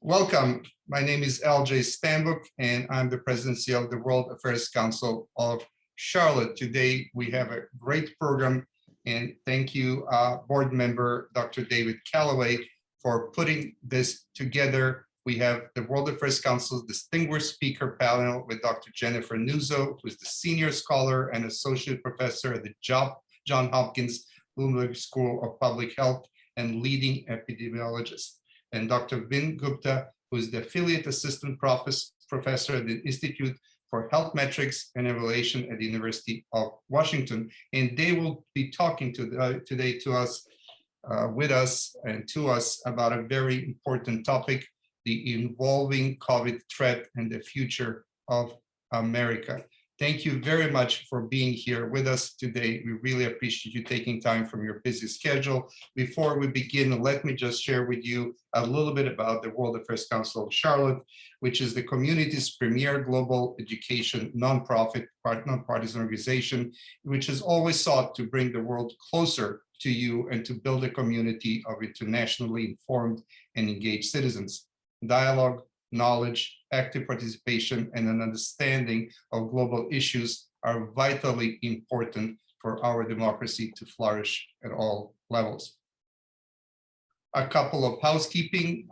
Welcome. My name is LJ Stanbook, and I'm the presidency of the World Affairs Council of Charlotte. Today, we have a great program, and thank you, board member Dr. David Calloway, for putting this together. We have the World Affairs Council's distinguished speaker panel with Dr. Jennifer Nuzzo, who is the senior scholar and associate professor at the Johns Hopkins Bloomberg School of Public Health and leading epidemiologist, and Dr. Vin Gupta, who is the affiliate assistant professor at the Institute for Health Metrics and Evaluation at the University of Washington. And they will be talking today to us, with us and to us about a very important topic, the evolving COVID threat and the future of America. Thank you very much for being here with us today. We really appreciate you taking time from your busy schedule. Before we begin, let me just share with you a little bit about the World Affairs Council of Charlotte, which is the community's premier global education nonprofit, nonpartisan organization, which has always sought to bring the world closer to you and to build a community of internationally informed and engaged citizens. Dialogue, knowledge, active participation, and an understanding of global issues are vitally important for our democracy to flourish at all levels. A couple of housekeeping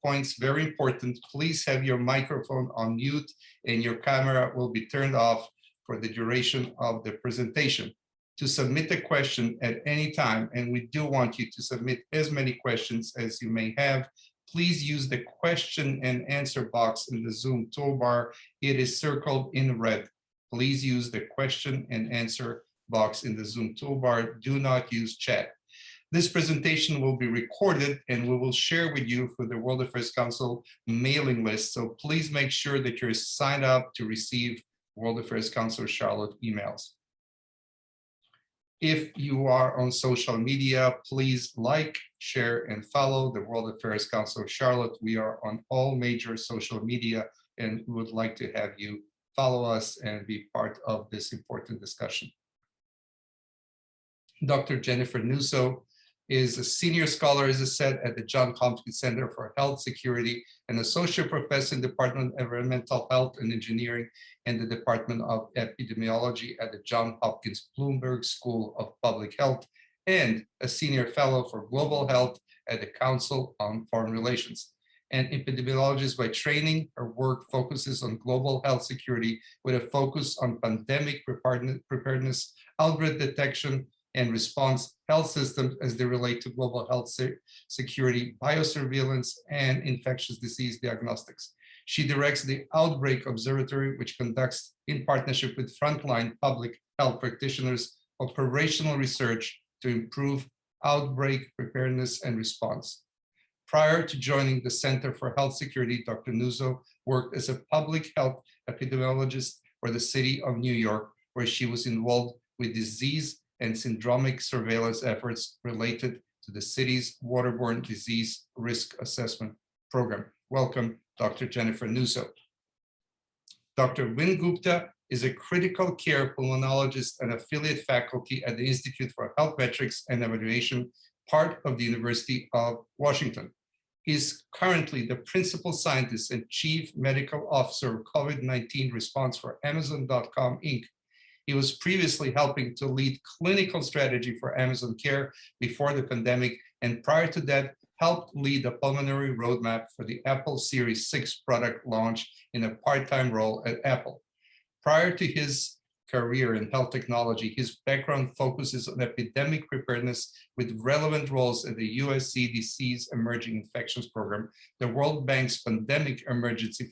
points, very important. Please have your microphone on mute and your camera will be turned off for the duration of the presentation. To submit a question at any time, and we do want you to submit as many questions as you may have, please use the question and answer box in the Zoom toolbar. It is circled in red. Please use the question and answer box in the Zoom toolbar. Do not use chat. This presentation will be recorded and we will share with you for the World Affairs Council mailing list. So please make sure that you're signed up to receive World Affairs Council Charlotte emails. If you are on social media, please like, share, and follow the World Affairs Council of Charlotte. We are on all major social media and we would like to have you follow us and be part of this important discussion. Dr. Jennifer Nuzzo is a senior scholar, as I said, at the Johns Hopkins Center for Health Security, an associate professor in the Department of Environmental Health and Engineering and the Department of Epidemiology at the Johns Hopkins Bloomberg School of Public Health, and a senior fellow for global health at the Council on Foreign Relations. An epidemiologist by training, her work focuses on global health security with a focus on pandemic preparedness, outbreak detection, and response health systems as they relate to global health security, biosurveillance, and infectious disease diagnostics. She directs the Outbreak Observatory, which conducts, in partnership with frontline public health practitioners, operational research to improve outbreak preparedness and response. Prior to joining the Center for Health Security, Dr. Nuzzo worked as a public health epidemiologist for the city of New York, where she was involved with disease and syndromic surveillance efforts related to the city's waterborne disease risk assessment program. Welcome, Dr. Jennifer Nuzzo. Dr. Vin Gupta is a critical care pulmonologist and affiliate faculty at the Institute for Health Metrics and Evaluation, part of the University of Washington. He is currently the principal scientist and chief medical officer of COVID-19 response for Amazon.com, Inc. He was previously helping to lead clinical strategy for Amazon Care before the pandemic, and prior to that, helped lead the pulmonary roadmap for the Apple Series 6 product launch in a part-time role at Apple. Prior to his career in health technology, his background focuses on epidemic preparedness with relevant roles at the US CDC's Emerging Infections Program, the World Bank's Pandemic Emergency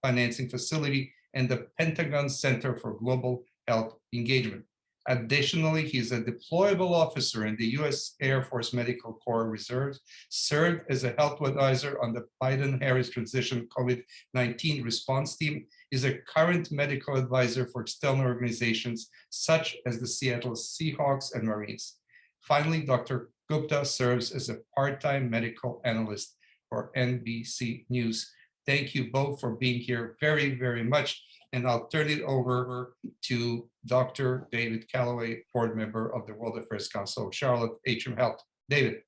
Financing Facility, and the Pentagon Center for Global Health Engagement. Additionally, he is a deployable officer in the U.S. Air Force Medical Corps Reserve, served as a health advisor on the Biden-Harris transition COVID-19 response team, is a current medical advisor for external organizations such as the Seattle Seahawks and Marines. Finally, Dr. Gupta serves as a part-time medical analyst for NBC News. Thank you both for being here very, very much. And I'll turn it over to Dr. David Calloway, board member of the World Affairs Council of Charlotte, Atrium Health. David.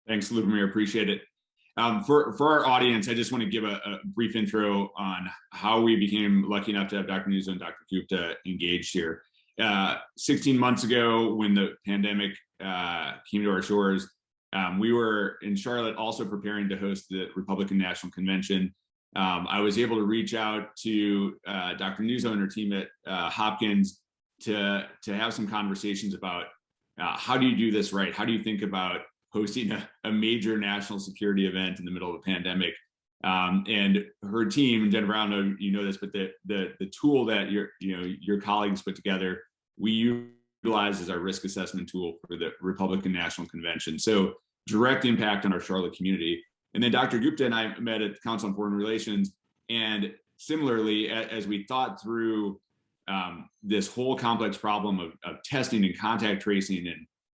Thanks, Lubomir, appreciate it. For our audience, I just want to give a brief intro on how we became lucky enough to have Dr. Nuzzo and Dr. Gupta engaged here. 16 months ago, when the pandemic came to our shores, we were in Charlotte also preparing to host the Republican National Convention. I was able to reach out to Dr. Nuzzo and her team at Hopkins to have some conversations about how do you do this right? How do you think about hosting a major national security event in the middle of a pandemic? And her team, Jennifer, I don't know if you know this, but the tool that your colleagues put together, we utilize as our risk assessment tool for the Republican National Convention. So direct impact on our Charlotte community. And then Dr. Gupta and I met at the Council on Foreign Relations, and similarly, as we thought through this whole complex problem of testing and contact tracing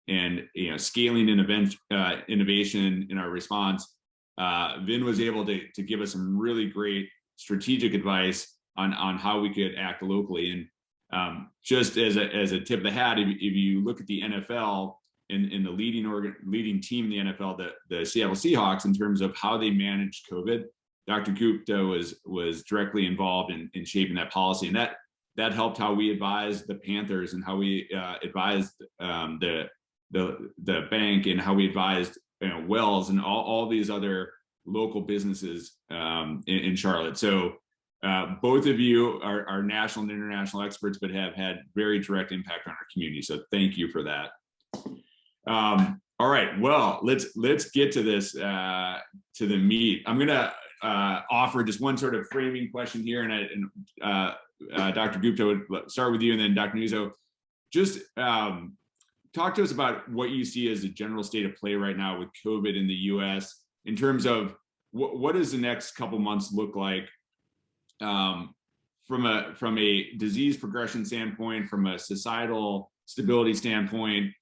and scaling innovation in our response, Vin was able to give us some really great strategic advice on how we could act locally. And just as a tip of the hat, if you look at the NFL and the leading team in the NFL, the Seattle Seahawks, in terms of how they managed COVID, Dr. Gupta was directly involved in shaping that policy, and that helped how we advised the Panthers and how we advised the bank and how we advised Wells and all these other local businesses in Charlotte. So both of you are national and international experts, but have had very direct impact on our community. So thank you for that. All right, well, let's get to this, to the meat. I'm gonna offer just one sort of framing question here, and Dr. Gupta would start with you, and then Dr. Nuzzo. Just talk to us about what you see as the general state of play right now with COVID in the U.S. in terms of what does the next couple months look like from a disease progression standpoint, from a societal stability standpoint.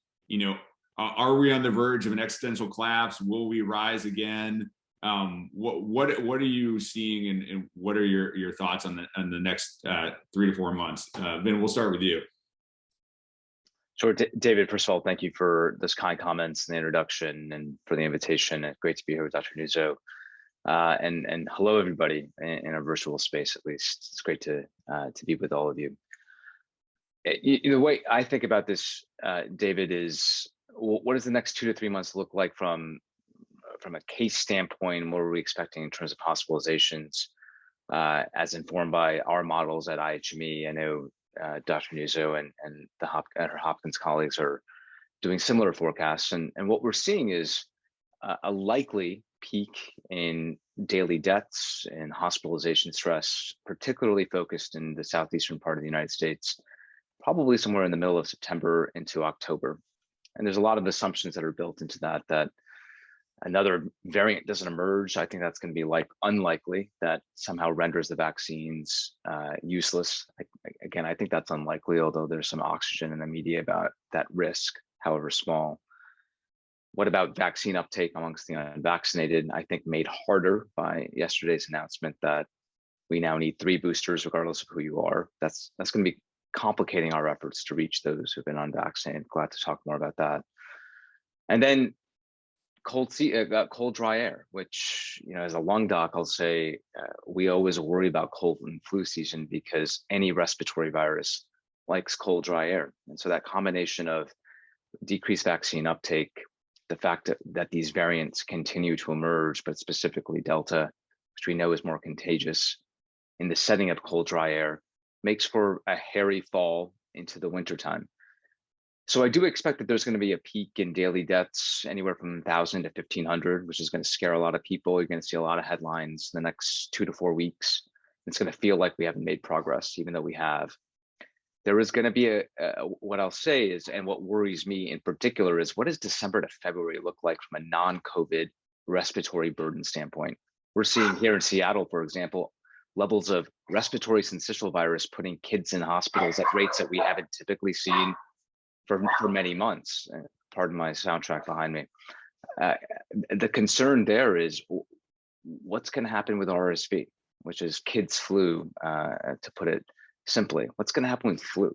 Are we on the verge of an existential collapse? Will we rise again? What are you seeing, and what are your thoughts on the next 3 to 4 months? Vin, we'll start with you. Sure, David. First of all, thank you for those kind comments and the introduction, and for the invitation. It's great to be here with Dr. Nuzzo, and hello everybody in a virtual space. At least it's great to be with all of you. The way I think about this, David, is what does the next 2 to 3 months look like from a case standpoint? What are we expecting in terms of hospitalizations, as informed by our models at IHME? I know Dr. Nuzzo and her Hopkins colleagues are doing similar forecasts, and what we're seeing is a likely peak in daily deaths and hospitalization stress, particularly focused in the southeastern part of the United States, probably somewhere in the middle of September into October. And there's a lot of assumptions that are built into that another variant doesn't emerge. I think that's going to be unlikely, that somehow renders the vaccines useless. Again, I think that's unlikely, although there's some oxygen in the media about that risk, however small. What about vaccine uptake amongst the unvaccinated? I think made harder by yesterday's announcement that we now need 3 boosters, regardless of who you are. That's going to be complicating our efforts to reach those who've been unvaccinated. Glad to talk more about that. And then cold, dry air, which, as a lung doc, I'll say we always worry about cold and flu season because any respiratory virus likes cold, dry air. And so that combination of decreased vaccine uptake, the fact that these variants continue to emerge, but specifically Delta, which we know is more contagious in the setting of cold, dry air, makes for a hairy fall into the wintertime. So I do expect that there's going to be a peak in daily deaths, anywhere from 1,000 to 1,500, which is going to scare a lot of people. You're going to see a lot of headlines in the next 2 to 4 weeks. It's going to feel like we haven't made progress, even though we have. There is going to be what I'll say is, and what worries me in particular is, what does December to February look like from a non-COVID respiratory burden standpoint? We're seeing here in Seattle, for example, levels of respiratory syncytial virus putting kids in hospitals at rates that we haven't typically seen for many months. Pardon my soundtrack behind me. The concern there is what's going to happen with RSV, which is kids' flu, to put it simply. What's going to happen with flu?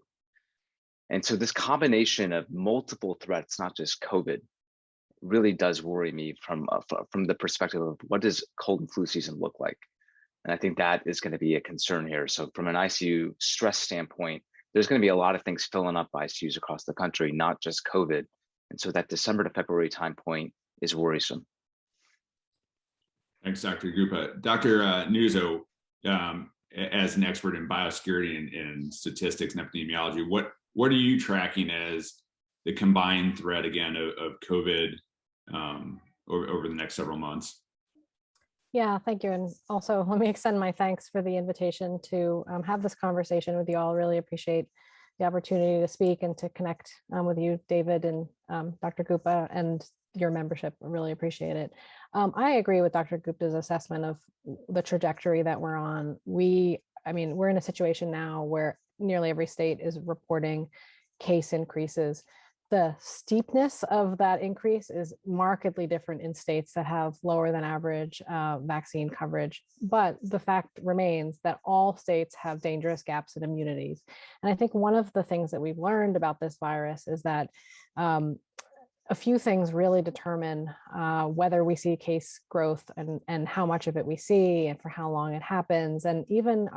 And so this combination of multiple threats, not just COVID, really does worry me from the perspective of what does cold and flu season look like? And I think that is going to be a concern here. So from an ICU stress standpoint, there's going to be a lot of things filling up ICUs across the country, not just COVID. And so that December to February time point is worrisome. Thanks, Dr. Gupta. Dr. Nuzzo, as an expert in biosecurity and statistics and epidemiology, what are you tracking as the combined threat again of COVID over the next several months? Yeah, thank you. And also let me extend my thanks for the invitation to have this conversation with you all. Really appreciate the opportunity to speak and to connect with you, David, and Dr. Gupta and your membership. I really appreciate it. I agree with Dr. Gupta's assessment of the trajectory that we're on. We're in a situation now where nearly every state is reporting case increases. The steepness of that increase is markedly different in states that have lower than average vaccine coverage. But the fact remains that all states have dangerous gaps in immunities. And I think one of the things that we've learned about this virus is that a few things really determine whether we see case growth and how much of it we see and for how long it happens. And even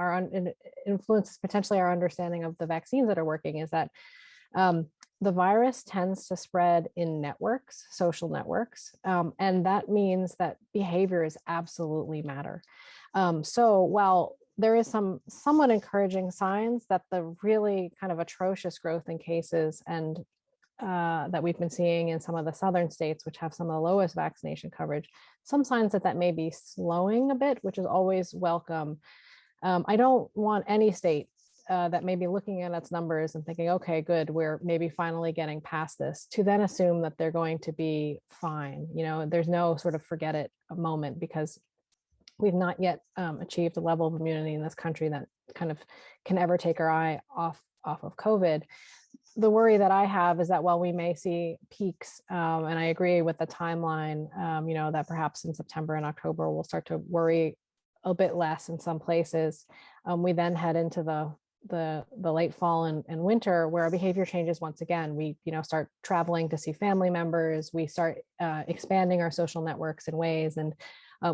influences potentially our understanding of the vaccines that are working is that the virus tends to spread in networks, social networks, and that means that behaviors absolutely matter. So while there is some somewhat encouraging signs that the really kind of atrocious growth in cases and that we've been seeing in some of the southern states, which have some of the lowest vaccination coverage, some signs that may be slowing a bit, which is always welcome. I don't want any state that may be looking at its numbers and thinking, okay, good, we're maybe finally getting past this, to then assume that they're going to be fine. There's no sort of forget it moment, because we've not yet achieved a level of immunity in this country that kind of can ever take our eye off of COVID. The worry that I have is that while we may see peaks, and I agree with the timeline, that perhaps in September and October we'll start to worry a bit less in some places. We then head into the late fall and winter, where our behavior changes once again. We start traveling to see family members. We start expanding our social networks in ways, and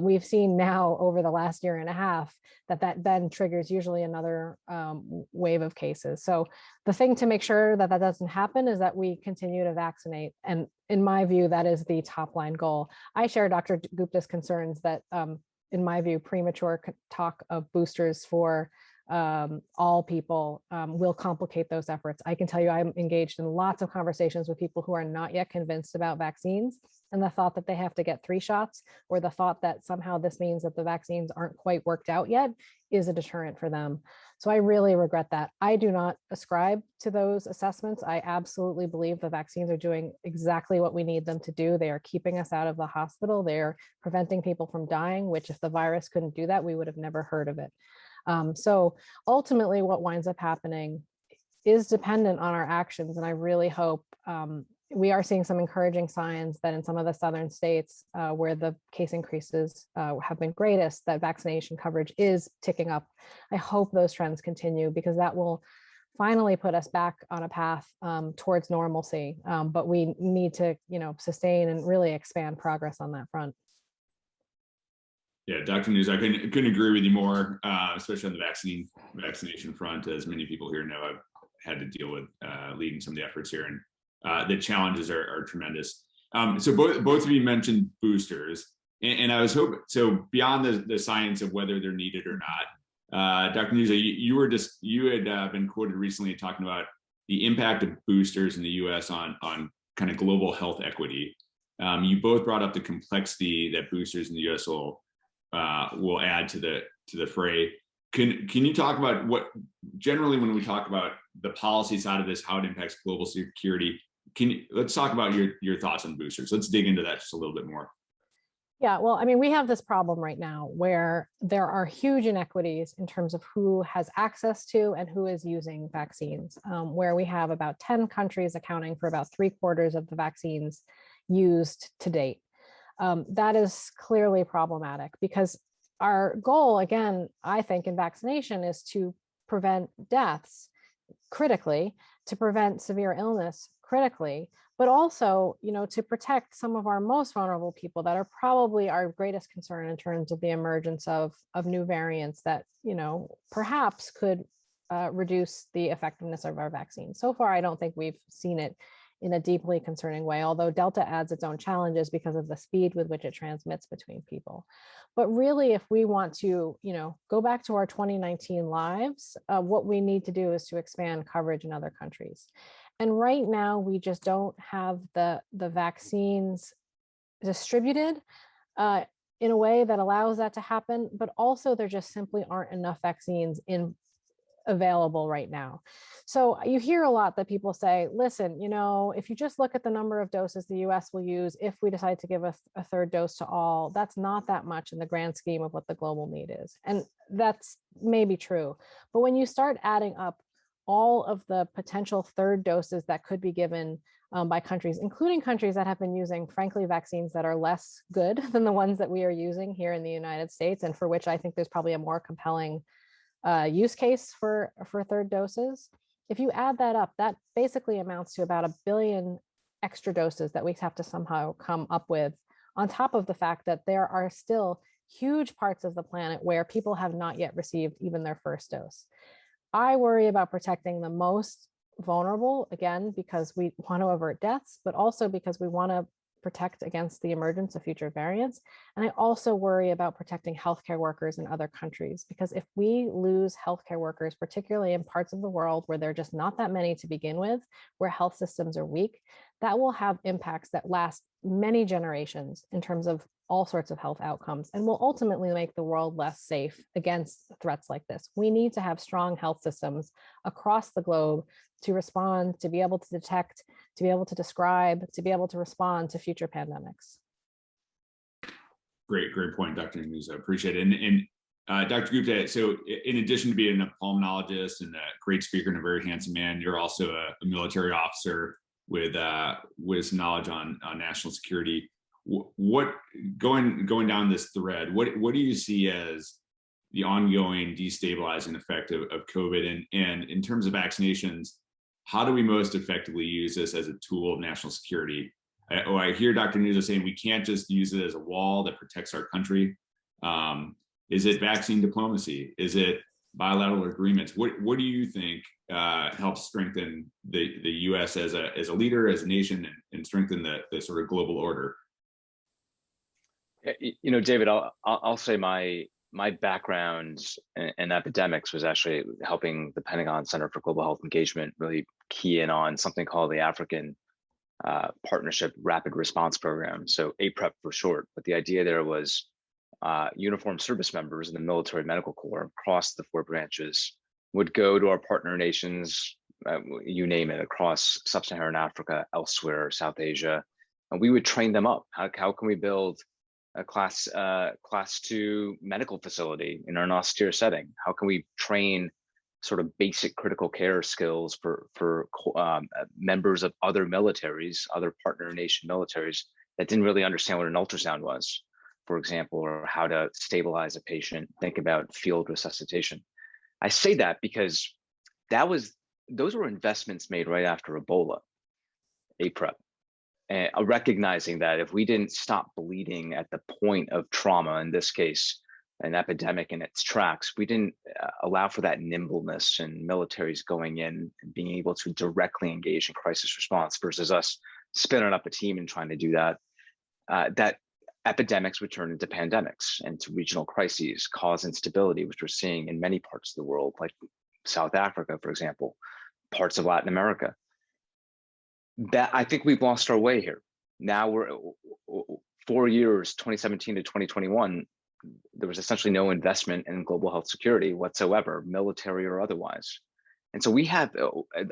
we've seen now over the last year and a half that then triggers usually another wave of cases. So the thing to make sure that doesn't happen is that we continue to vaccinate. And in my view, that is the top line goal. I share Dr. Gupta's concerns that, in my view, premature talk of boosters for all people will complicate those efforts. I can tell you I'm engaged in lots of conversations with people who are not yet convinced about vaccines, and the thought that they have to get 3 shots, or the thought that somehow this means that the vaccines aren't quite worked out yet, is a deterrent for them. So I really regret that. I do not ascribe to those assessments. I absolutely believe the vaccines are doing exactly what we need them to do. They are keeping us out of the hospital. They're preventing people from dying, which if the virus couldn't do that, we would have never heard of it. So ultimately what winds up happening is dependent on our actions. And I really hope we are seeing some encouraging signs that in some of the southern states where the case increases have been greatest, that vaccination coverage is ticking up. I hope those trends continue, because that will finally put us back on a path towards normalcy. But we need to, sustain and really expand progress on that front. Yeah, Dr. Nuzzo, I couldn't agree with you more, especially on the vaccination front. As many people here know, I've had to deal with leading some of the efforts here, and the challenges are tremendous. So both of you mentioned boosters, and I was hoping, so beyond the science of whether they're needed or not, Dr. Nuzzo, you had been quoted recently talking about the impact of boosters in the U.S. on kind of global health equity. You both brought up the complexity that boosters in the U.S. will add to the fray. Can you talk about what generally, when we talk about the policy side of this, how it impacts global security? Let's talk about your thoughts on boosters. Let's dig into that just a little bit more. Yeah, well, we have this problem right now where there are huge inequities in terms of who has access to and who is using vaccines, where we have about 10 countries accounting for about 3/4 of the vaccines used to date. That is clearly problematic, because our goal, again, I think in vaccination is to prevent deaths critically, to prevent severe illness critically, but also, to protect some of our most vulnerable people that are probably our greatest concern in terms of the emergence of new variants that, perhaps could reduce the effectiveness of our vaccine. So far, I don't think we've seen it in a deeply concerning way, although Delta adds its own challenges because of the speed with which it transmits between people. But really, if we want to, go back to our 2019 lives, what we need to do is to expand coverage in other countries. And right now, we just don't have the vaccines distributed in a way that allows that to happen, but also there just simply aren't enough vaccines available right now. So you hear a lot that people say, listen, if you just look at the number of doses the US will use if we decide to give a third dose to all, that's not that much in the grand scheme of what the global need is. And that's maybe true. But when you start adding up all of the potential third doses that could be given by countries, including countries that have been using, frankly, vaccines that are less good than the ones that we are using here in the United States, and for which I think there's probably a more compelling use case for third doses. If you add that up, that basically amounts to about 1 billion extra doses that we have to somehow come up with, on top of the fact that there are still huge parts of the planet where people have not yet received even their first dose. I worry about protecting the most vulnerable, again, because we want to avert deaths, but also because we want to protect against the emergence of future variants. And I also worry about protecting healthcare workers in other countries, because if we lose healthcare workers, particularly in parts of the world where there are just not that many to begin with, where health systems are weak, that will have impacts that last many generations in terms of all sorts of health outcomes, and will ultimately make the world less safe against threats like this. We need to have strong health systems across the globe to respond, to be able to detect, to be able to describe, to be able to respond to future pandemics. Great point, Dr. Nuzzo. Appreciate it. And Dr. Gupta, so in addition to being a pulmonologist and a great speaker and a very handsome man, you're also a military officer with some knowledge on national security. What going down this thread, what do you see as the ongoing destabilizing effect of COVID? And in terms of vaccinations, how do we most effectively use this as a tool of national security? I hear Dr. Nuzzo saying we can't just use it as a wall that protects our country. Is it vaccine diplomacy? Is it bilateral agreements? What do you think helps strengthen the U.S. as a leader, as a nation, and strengthen the sort of global order? David, I'll say my background in epidemics was actually helping the Pentagon Center for Global Health Engagement really key in on something called the African Partnership Rapid Response Program, so APREP for short. But the idea there was uniformed service members in the military medical corps across the 4 branches would go to our partner nations, you name it, across sub-Saharan Africa, elsewhere, South Asia, and we would train them up. How can we build a class 2 medical facility in an austere setting? How can we train sort of basic critical care skills for members of other militaries, other partner nation militaries that didn't really understand what an ultrasound was, for example, or how to stabilize a patient, think about field resuscitation? I say that because those were investments made right after Ebola, APREP. Recognizing that if we didn't stop bleeding at the point of trauma, in this case, an epidemic in its tracks, we didn't allow for that nimbleness and militaries going in and being able to directly engage in crisis response versus us spinning up a team and trying to do that, that epidemics would turn into pandemics and to regional crises, cause instability, which we're seeing in many parts of the world, like South Africa, for example, parts of Latin America. That I think we've lost our way here. Now we're 4 years, 2017 to 2021, there was essentially no investment in global health security whatsoever, military or otherwise. And so we have,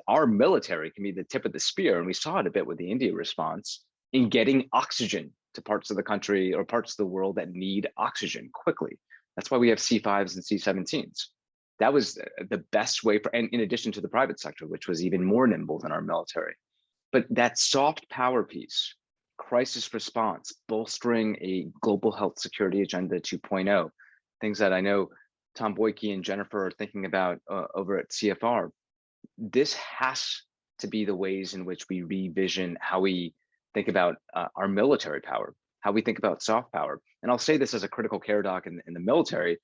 our military can be the tip of the spear, and we saw it a bit with the India response in getting oxygen to parts of the country or parts of the world that need oxygen quickly. That's why we have C5s and C17s. That was the best way for, and in addition to the private sector, which was even more nimble than our military. But that soft power piece, crisis response, bolstering a global health security agenda 2.0, things that I know Tom Boyke and Jennifer are thinking about over at CFR. This has to be the ways in which we revision how we think about our military power, how we think about soft power. And I'll say this as a critical care doc in the military.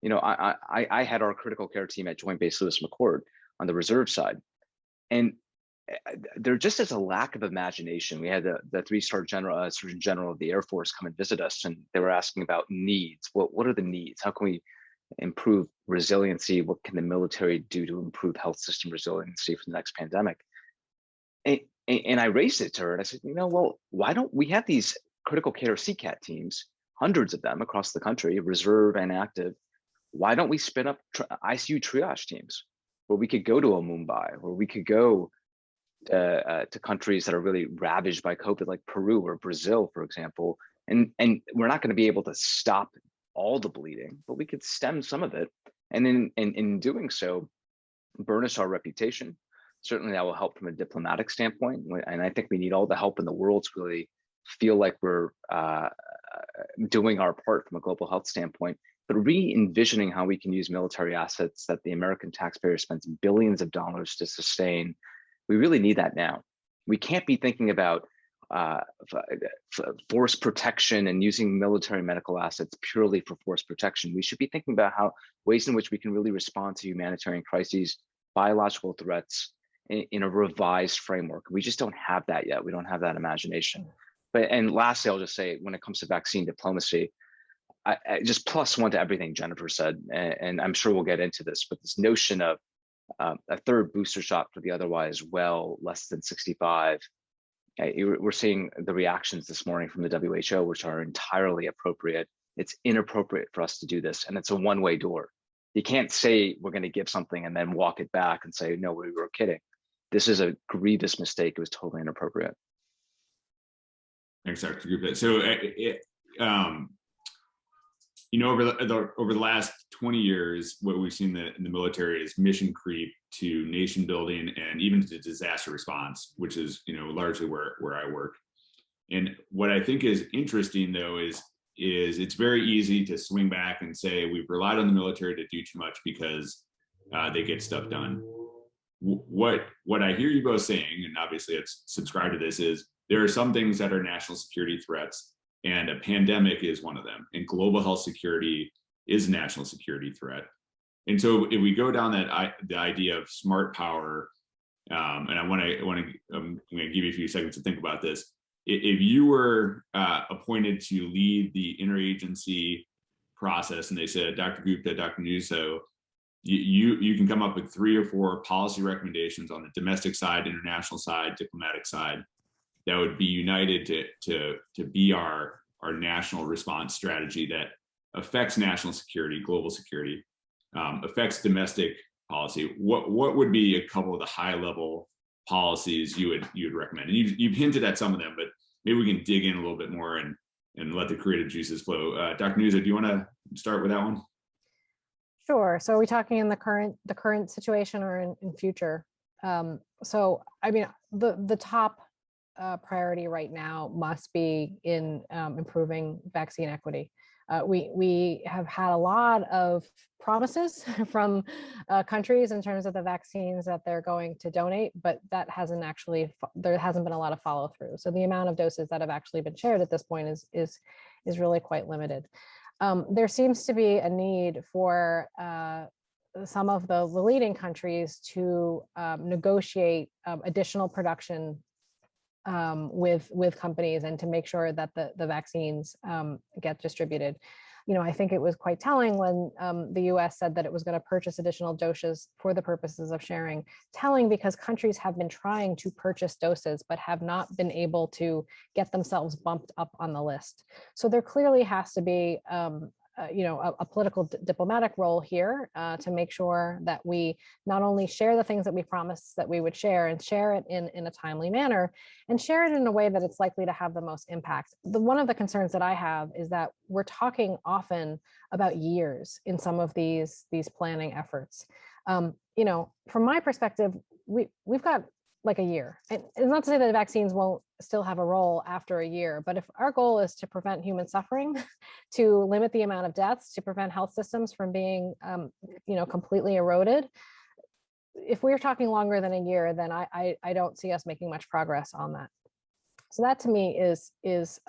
You know, I had our critical care team at Joint Base Lewis McChord on the reserve side. And there just is a lack of imagination. We had the three-star general, Surgeon General of the Air Force come and visit us, and they were asking about needs. What are the needs? How can we improve resiliency? What can the military do to improve health system resiliency for the next pandemic? And I raised it to her and I said, you know, well, why don't we have these critical care CCAT teams, hundreds of them across the country, reserve and active. Why don't we spin up ICU triage teams where we could go to a Mumbai, where we could go to countries that are really ravaged by COVID, like Peru or Brazil, for example. And we're not going to be able to stop all the bleeding, but we could stem some of it. And in doing so, burnish our reputation. Certainly that will help from a diplomatic standpoint. And I think we need all the help in the world to really feel like we're doing our part from a global health standpoint, but re-envisioning how we can use military assets that the American taxpayer spends billions of dollars to sustain. We really need that now. We can't be thinking about force protection and using military medical assets purely for force protection. We should be thinking about ways in which we can really respond to humanitarian crises, biological threats in a revised framework. We just don't have that yet. We don't have that imagination. And lastly, I'll just say, when it comes to vaccine diplomacy, I just plus one to everything Jennifer said, and I'm sure we'll get into this, but this notion of a third booster shot for the otherwise well less than 65. We're seeing the reactions this morning from the WHO, which are entirely appropriate. It's inappropriate for us to do this, and it's a one-way door. You can't say we're going to give something and then walk it back and say, no, we were kidding. This is a grievous mistake. It was totally inappropriate. Thanks, Dr. Gupta. So, you know, over the last 20 years, what we've seen in the military is mission creep to nation building and even to disaster response, which is, you know, largely where I work. And what I think is interesting, though, is it's very easy to swing back and say we've relied on the military to do too much because they get stuff done. What I hear you both saying, and obviously it's subscribed to this, is there are some things that are national security threats, and a pandemic is one of them. And global health security is a national security threat. And so if we go down the idea of smart power, and I'm going to give you a few seconds to think about this. If you were appointed to lead the interagency process, and they said, Dr. Gupta, Dr. Nuzzo, you can come up with 3 or 4 policy recommendations on the domestic side, international side, diplomatic side, that would be united to be our national response strategy that affects national security, global security, affects domestic policy. What would be a couple of the high level policies you would recommend? And you've hinted at some of them, but maybe we can dig in a little bit more and let the creative juices flow. Dr. Nuzzo, do you want to start with that one? Sure. So are we talking in the current situation or in future? So I mean, the top priority right now must be in improving vaccine equity. We have had a lot of promises from countries in terms of the vaccines that they're going to donate, but that hasn't actually, there hasn't been a lot of follow through. So the amount of doses that have actually been shared at this point is really quite limited. There seems to be a need for some of the leading countries to negotiate additional production with companies and to make sure that the vaccines get distributed. You know, I think it was quite telling when the US said that it was going to purchase additional doses for the purposes of sharing. Telling because countries have been trying to purchase doses but have not been able to get themselves bumped up on the list. So there clearly has to be a political diplomatic role here to make sure that we not only share the things that we promised that we would share and share it in a timely manner and share it in a way that it's likely to have the most impact. One of the concerns that I have is that we're talking often about years in some of these planning efforts. From my perspective, we've got like a year. And it's not to say that the vaccines won't still have a role after a year, but if our goal is to prevent human suffering, to limit the amount of deaths, to prevent health systems from being, completely eroded, if we're talking longer than a year, then I don't see us making much progress on that. So that to me is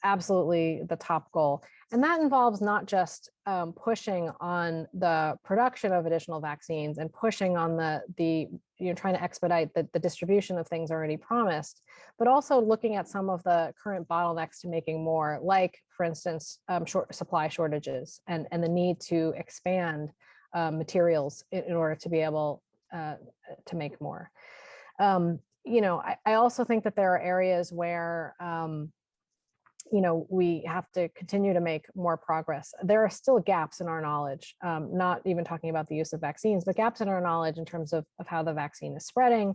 absolutely the top goal. And that involves not just pushing on the production of additional vaccines and pushing on the trying to expedite the distribution of things already promised, but also looking at some of the current bottlenecks to making more, like, for instance, supply shortages and the need to expand materials in order to be able to make more. I also think that there are areas where we have to continue to make more progress. There are still gaps in our knowledge, not even talking about the use of vaccines, but gaps in our knowledge in terms of how the vaccine is spreading,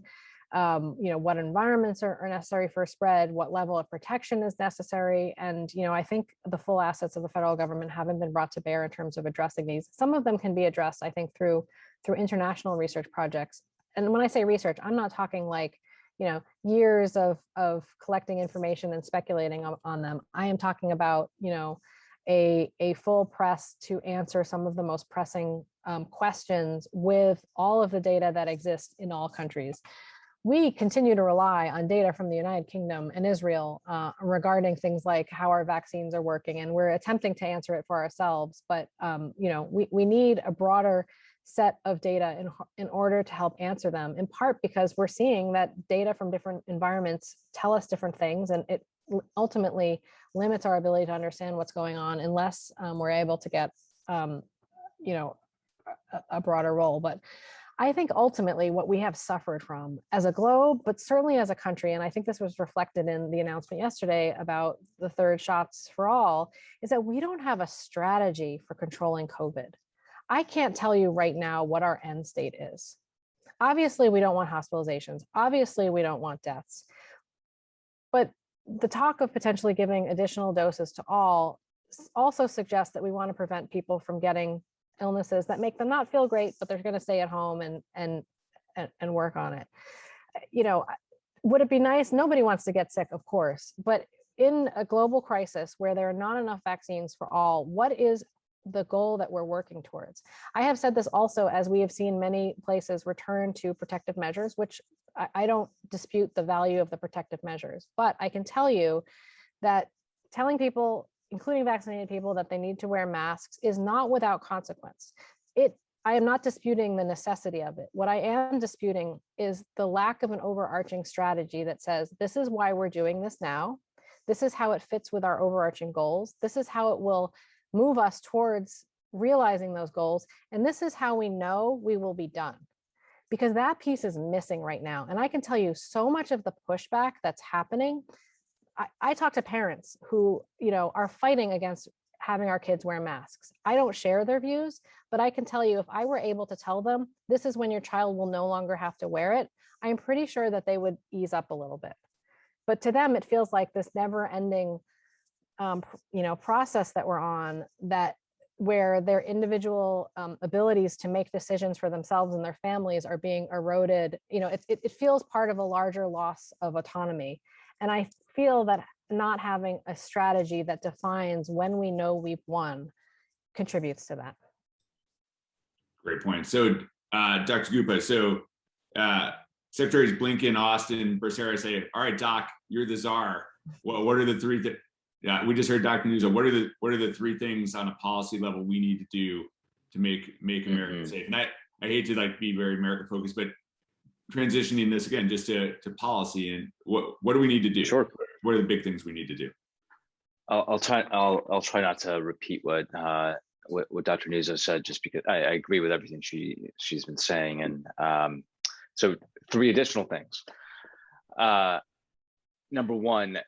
what environments are necessary for spread, what level of protection is necessary. And, I think the full assets of the federal government haven't been brought to bear in terms of addressing these. Some of them can be addressed, I think, through international research projects. And when I say research, I'm not talking like, years of collecting information and speculating on them. I am talking about, a full press to answer some of the most pressing questions with all of the data that exists in all countries. We continue to rely on data from the United Kingdom and Israel regarding things like how our vaccines are working, and we're attempting to answer it for ourselves. But we need a broader set of data in order to help answer them, in part because we're seeing that data from different environments tell us different things, and it ultimately limits our ability to understand what's going on unless we're able to get a broader role. But I think ultimately what we have suffered from as a globe, but certainly as a country, and I think this was reflected in the announcement yesterday about the third shots for all, is that we don't have a strategy for controlling COVID. I can't tell you right now what our end state is. Obviously, we don't want hospitalizations. Obviously, we don't want deaths. But the talk of potentially giving additional doses to all also suggests that we want to prevent people from getting illnesses that make them not feel great, but they're going to stay at home and work on it. Would it be nice? Nobody wants to get sick, of course, but in a global crisis where there are not enough vaccines for all, what is the goal that we're working towards? I have said this also as we have seen many places return to protective measures, which I don't dispute the value of the protective measures, but I can tell you that telling people, including vaccinated people, that they need to wear masks is not without consequence. I am not disputing the necessity of it. What I am disputing is the lack of an overarching strategy that says, this is why we're doing this now. This is how it fits with our overarching goals. This is how it will move us towards realizing those goals. And this is how we know we will be done. Because that piece is missing right now. And I can tell you so much of the pushback that's happening. I talk to parents who, are fighting against having our kids wear masks. I don't share their views, but I can tell you, if I were able to tell them, this is when your child will no longer have to wear it, I'm pretty sure that they would ease up a little bit. But to them, it feels like this never ending process that we're on, where their individual abilities to make decisions for themselves and their families are being eroded. It feels part of a larger loss of autonomy. And I feel that not having a strategy that defines when we know we've won contributes to that. Great point. So, Dr. Gupta, Secretaries Blinken, Austin, Becerra say, all right, Doc, you're the czar. What are the three things? Yeah, we just heard Dr. Nuzzo. What are the three things on a policy level we need to do to make America safe? And I hate to be very America focused, but transitioning this again just to policy, and what do we need to do? Sure. What are the big things we need to do? I'll try not to repeat what Dr. Nuzzo said, just because I agree with everything she's been saying. And so 3 additional things. Number one,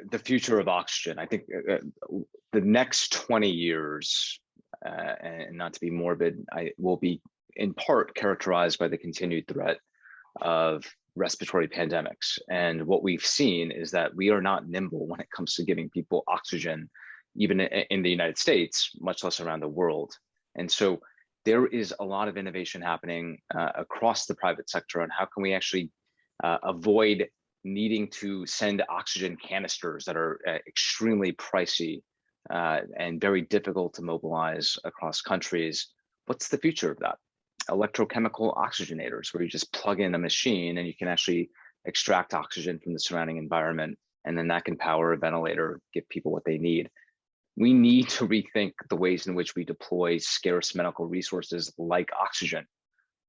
the future of oxygen. I think the next 20 years, and not to be morbid, will be in part characterized by the continued threat of respiratory pandemics. And what we've seen is that we are not nimble when it comes to giving people oxygen, even in the United States, much less around the world. And so there is a lot of innovation happening across the private sector on how can we actually avoid needing to send oxygen canisters that are extremely pricey and very difficult to mobilize across countries. What's the future of that? electrochemical oxygenators, where you just plug in a machine and you can actually extract oxygen from the surrounding environment, and then that can power a ventilator, give people what they need. We need to rethink the ways in which we deploy scarce medical resources like oxygen,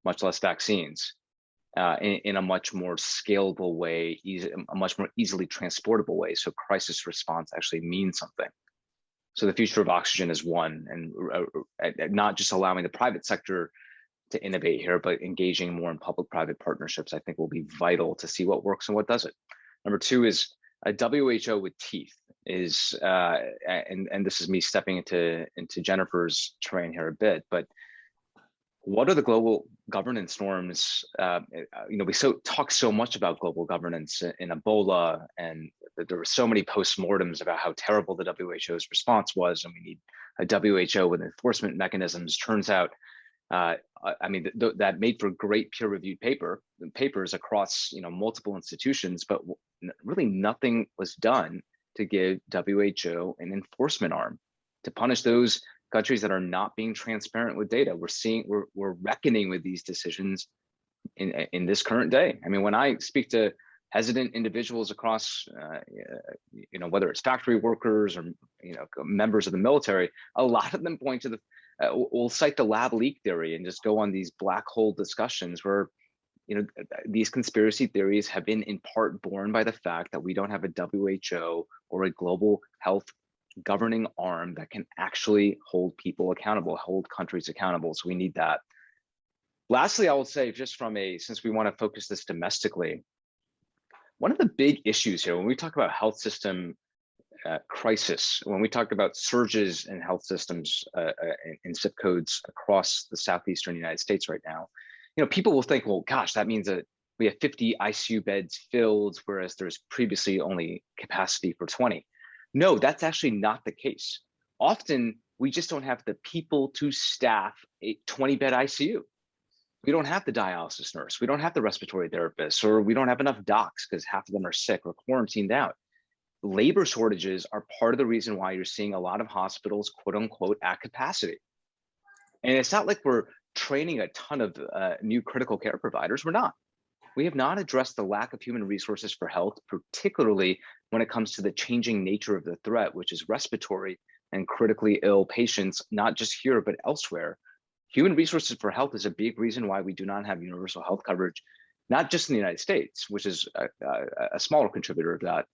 much less vaccines, in a much more scalable way, a much more easily transportable way, so crisis response actually means something. So the future of oxygen is one, and not just allowing the private sector to innovate here, but engaging more in public-private partnerships, I think will be vital to see what works and what doesn't. Number two is a WHO with teeth is, and this is me stepping into Jennifer's terrain here a bit, but what are the global governance norms? We talk so much about global governance in Ebola, and there were so many postmortems about how terrible the WHO's response was, and we need a WHO with enforcement mechanisms. Turns out, that made for great peer-reviewed papers across multiple institutions, but really nothing was done to give WHO an enforcement arm to punish those countries that are not being transparent with data. We're reckoning with these decisions in this current day. I mean, when I speak to hesitant individuals across, whether it's factory workers or members of the military, a lot of them point to will cite the lab leak theory and just go on these black hole discussions where these conspiracy theories have been in part borne by the fact that we don't have a WHO or a global health governing arm that can actually hold people accountable, hold countries accountable. So we need that. Lastly, I will say, just since we want to focus this domestically, one of the big issues here when we talk about health system crisis, when we talk about surges in health systems in zip codes across the southeastern United States right now, people will think, well, gosh, that means that we have 50 ICU beds filled, whereas there's previously only capacity for 20. No, that's actually not the case. Often, we just don't have the people to staff a 20-bed ICU. We don't have the dialysis nurse. We don't have the respiratory therapist, or we don't have enough docs because half of them are sick or quarantined out. Labor shortages are part of the reason why you're seeing a lot of hospitals, quote unquote, at capacity. And it's not like we're training a ton of new critical care providers. We're not. We have not addressed the lack of human resources for health, particularly when it comes to the changing nature of the threat, which is respiratory and critically ill patients, not just here, but elsewhere. Human resources for health is a big reason why we do not have universal health coverage, not just in the United States, which is a smaller contributor of that,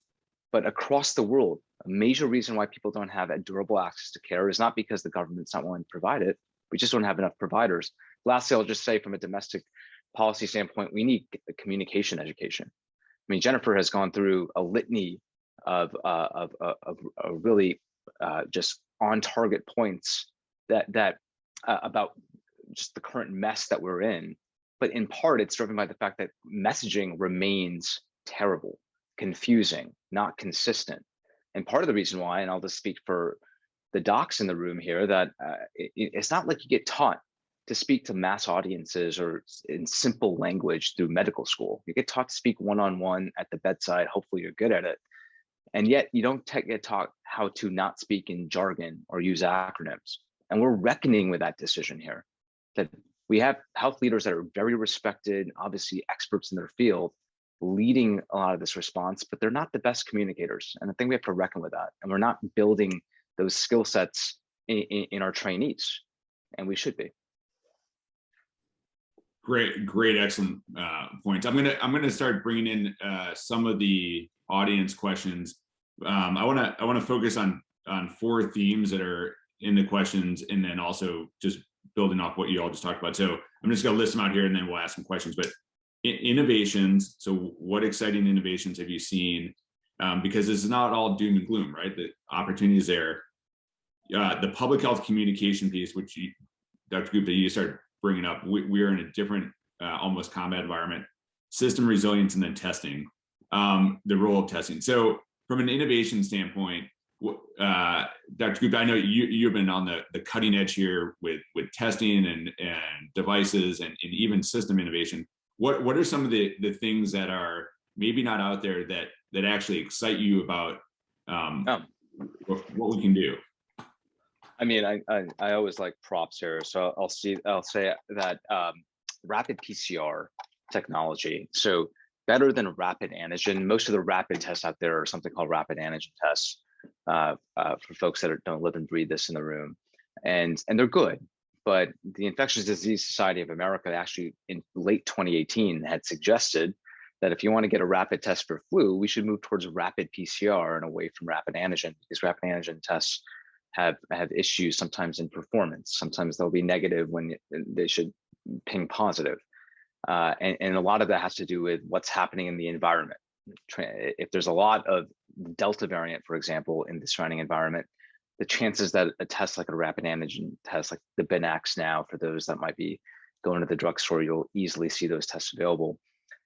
but across the world. A major reason why people don't have a durable access to care is not because the government's not willing to provide it. We just don't have enough providers. Lastly, I'll just say from a domestic policy standpoint, we need communication education. I mean, Jennifer has gone through a litany of really just on target points that about just the current mess that we're in. But in part, it's driven by the fact that messaging remains terrible, confusing, not consistent. And part of the reason why, and I'll just speak for the docs in the room here, that it's not like you get taught to speak to mass audiences or in simple language through medical school. You get taught to speak one-on-one at the bedside. Hopefully you're good at it. And yet you don't get taught how to not speak in jargon or use acronyms. And we're reckoning with that decision here, that we have health leaders that are very respected, obviously experts in their field, leading a lot of this response, but they're not the best communicators. And I think we have to reckon with that. And we're not building those skill sets in our trainees, and we should be. Great, excellent points. I'm gonna start bringing in some of the audience questions. I want to focus on 4 themes that are in the questions, and then also just building off what you all just talked about. So I'm just gonna list them out here, and then we'll ask some questions. But innovations. So what exciting innovations have you seen? Because this is not all doom and gloom, right? The opportunities there. The public health communication piece, which Dr. Gupta, you started bringing up, we are in a different, almost combat environment, system resilience, and then testing, the role of testing. So from an innovation standpoint, Dr. Gupta, I know you've been on the cutting edge here with testing and devices and even system innovation. What are some of the things that are maybe not out there that actually excite you about what we can do? I mean, I always like props here. So I'll say that rapid PCR technology. So better than rapid antigen. Most of the rapid tests out there are something called rapid antigen tests for folks that don't live and breathe this in the room, and they're good. But the Infectious Disease Society of America actually in late 2018 had suggested that if you want to get a rapid test for flu, we should move towards rapid PCR and away from rapid antigen, because rapid antigen tests have issues sometimes in performance. Sometimes they'll be negative when they should ping positive. And a lot of that has to do with what's happening in the environment. If there's a lot of Delta variant, for example, in the surrounding environment, the chances that a test like a rapid antigen test, like the Binax now, for those that might be going to the drugstore, you'll easily see those tests available.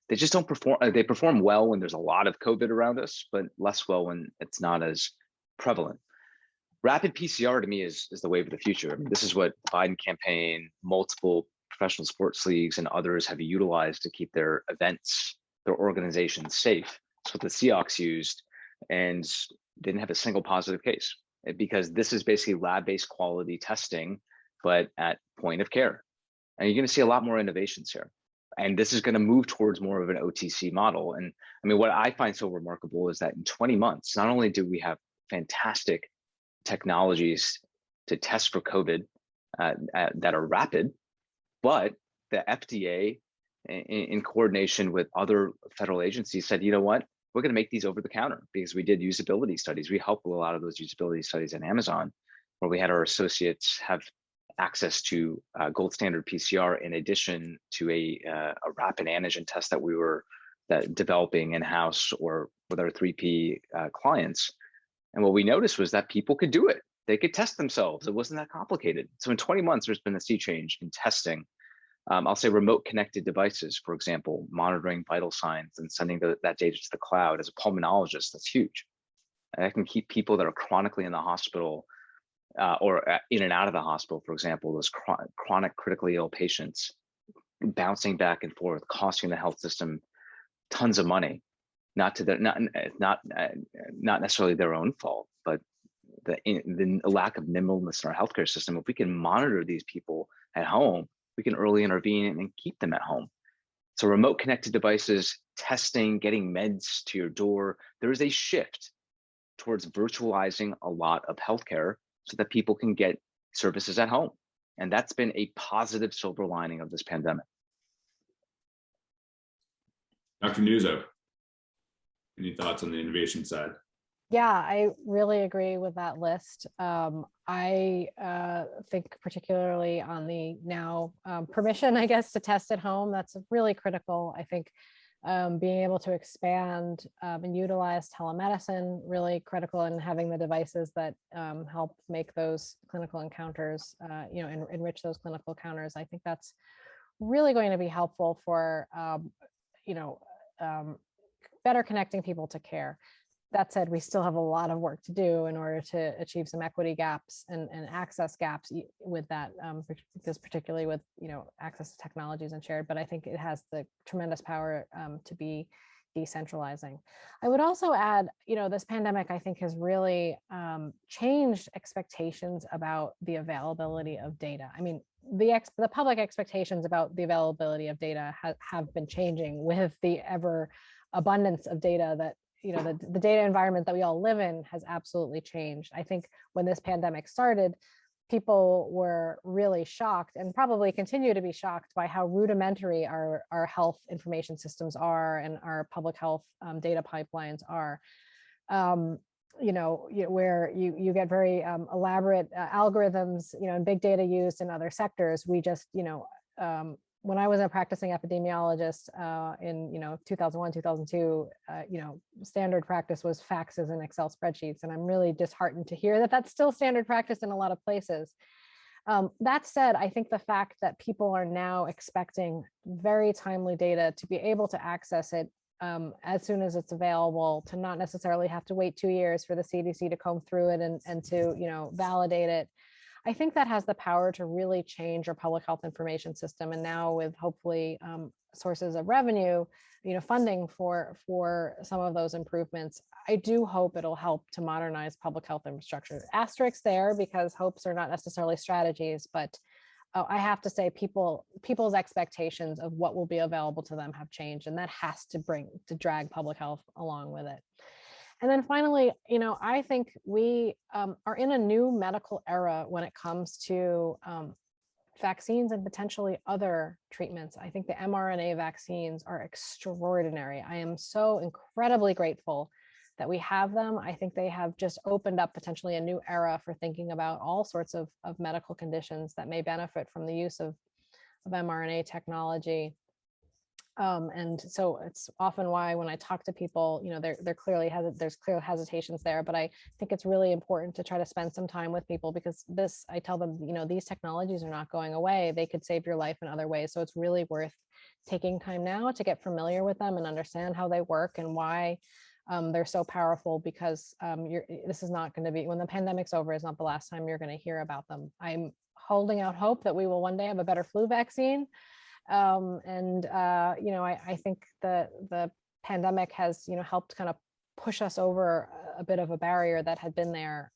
They just don't perform. They perform well when there's a lot of COVID around us, but less well when it's not as prevalent. Rapid PCR to me is the wave of the future. I mean, this is what the Biden campaign, multiple professional sports leagues and others have utilized to keep their events, their organizations safe. That's what the Seahawks used, and didn't have a single positive case, because this is basically lab-based quality testing, but at point of care. And you're going to see a lot more innovations here. And this is going to move towards more of an OTC model. And I mean, what I find so remarkable is that in 20 months, not only do we have fantastic technologies to test for COVID that are rapid, but the FDA, in coordination with other federal agencies, said, you know what, we're going to make these over the counter, because we did usability studies. We helped with a lot of those usability studies in Amazon, where we had our associates have access to gold standard PCR in addition to a rapid antigen test that we were developing in-house or with our 3P clients. And what we noticed was that people could do it. They could test themselves. It wasn't that complicated. So in 20 months, there's been a sea change in testing. I'll say remote connected devices, for example, monitoring vital signs and sending that data to the cloud. As a pulmonologist, that's huge. And that can keep people that are chronically in the hospital or in and out of the hospital, for example, those chronic critically ill patients, bouncing back and forth, costing the health system tons of money, not necessarily their own fault, but the lack of nimbleness in our healthcare system. If we can monitor these people at home, we can early intervene and keep them at home. So remote connected devices, testing, getting meds to your door. There is a shift towards virtualizing a lot of healthcare so that people can get services at home. And that's been a positive silver lining of this pandemic. Dr. Nuzzo, any thoughts on the innovation side? Yeah, I really agree with that list. I think particularly on the now permission, I guess, to test at home, that's really critical. I think being able to expand and utilize telemedicine, really critical, in having the devices that help make those clinical encounters, enrich those clinical encounters. I think that's really going to be helpful for, better connecting people to care. That said, we still have a lot of work to do in order to achieve some equity gaps and access gaps with that, because particularly with access to technologies and shared, but I think it has the tremendous power to be decentralizing. I would also add, this pandemic, I think, has really changed expectations about the availability of data. I mean, the public expectations about the availability of data have been changing with the ever abundance of data that the data environment that we all live in has absolutely changed. I think when this pandemic started, people were really shocked and probably continue to be shocked by how rudimentary our health information systems are and our public health data pipelines are. Where you get very elaborate algorithms, and big data used in other sectors. We just, when I was a practicing epidemiologist in 2001, 2002, standard practice was faxes and Excel spreadsheets, and I'm really disheartened to hear that that's still standard practice in a lot of places. That said, I think the fact that people are now expecting very timely data, to be able to access it as soon as it's available, to not necessarily have to wait 2 years for the CDC to comb through it and to validate it. I think that has the power to really change our public health information system. And now with hopefully sources of revenue, funding for some of those improvements, I do hope it'll help to modernize public health infrastructure. Asterisk there, because hopes are not necessarily strategies, but I have to say people's expectations of what will be available to them have changed, and that has to drag public health along with it. And then finally, I think we are in a new medical era when it comes to vaccines and potentially other treatments. I think the mRNA vaccines are extraordinary. I am so incredibly grateful that we have them. I think they have just opened up potentially a new era for thinking about all sorts of medical conditions that may benefit from the use of mRNA technology. And so it's often why when I talk to people, there's clear hesitations there, but I think it's really important to try to spend some time with people, because I tell them, these technologies are not going away. They could save your life in other ways. So it's really worth taking time now to get familiar with them and understand how they work and why they're so powerful, because this is not going to be, when the pandemic's over, is not the last time you're going to hear about them. I'm holding out hope that we will one day have a better flu vaccine. I think the pandemic has, helped kind of push us over a bit of a barrier that had been there,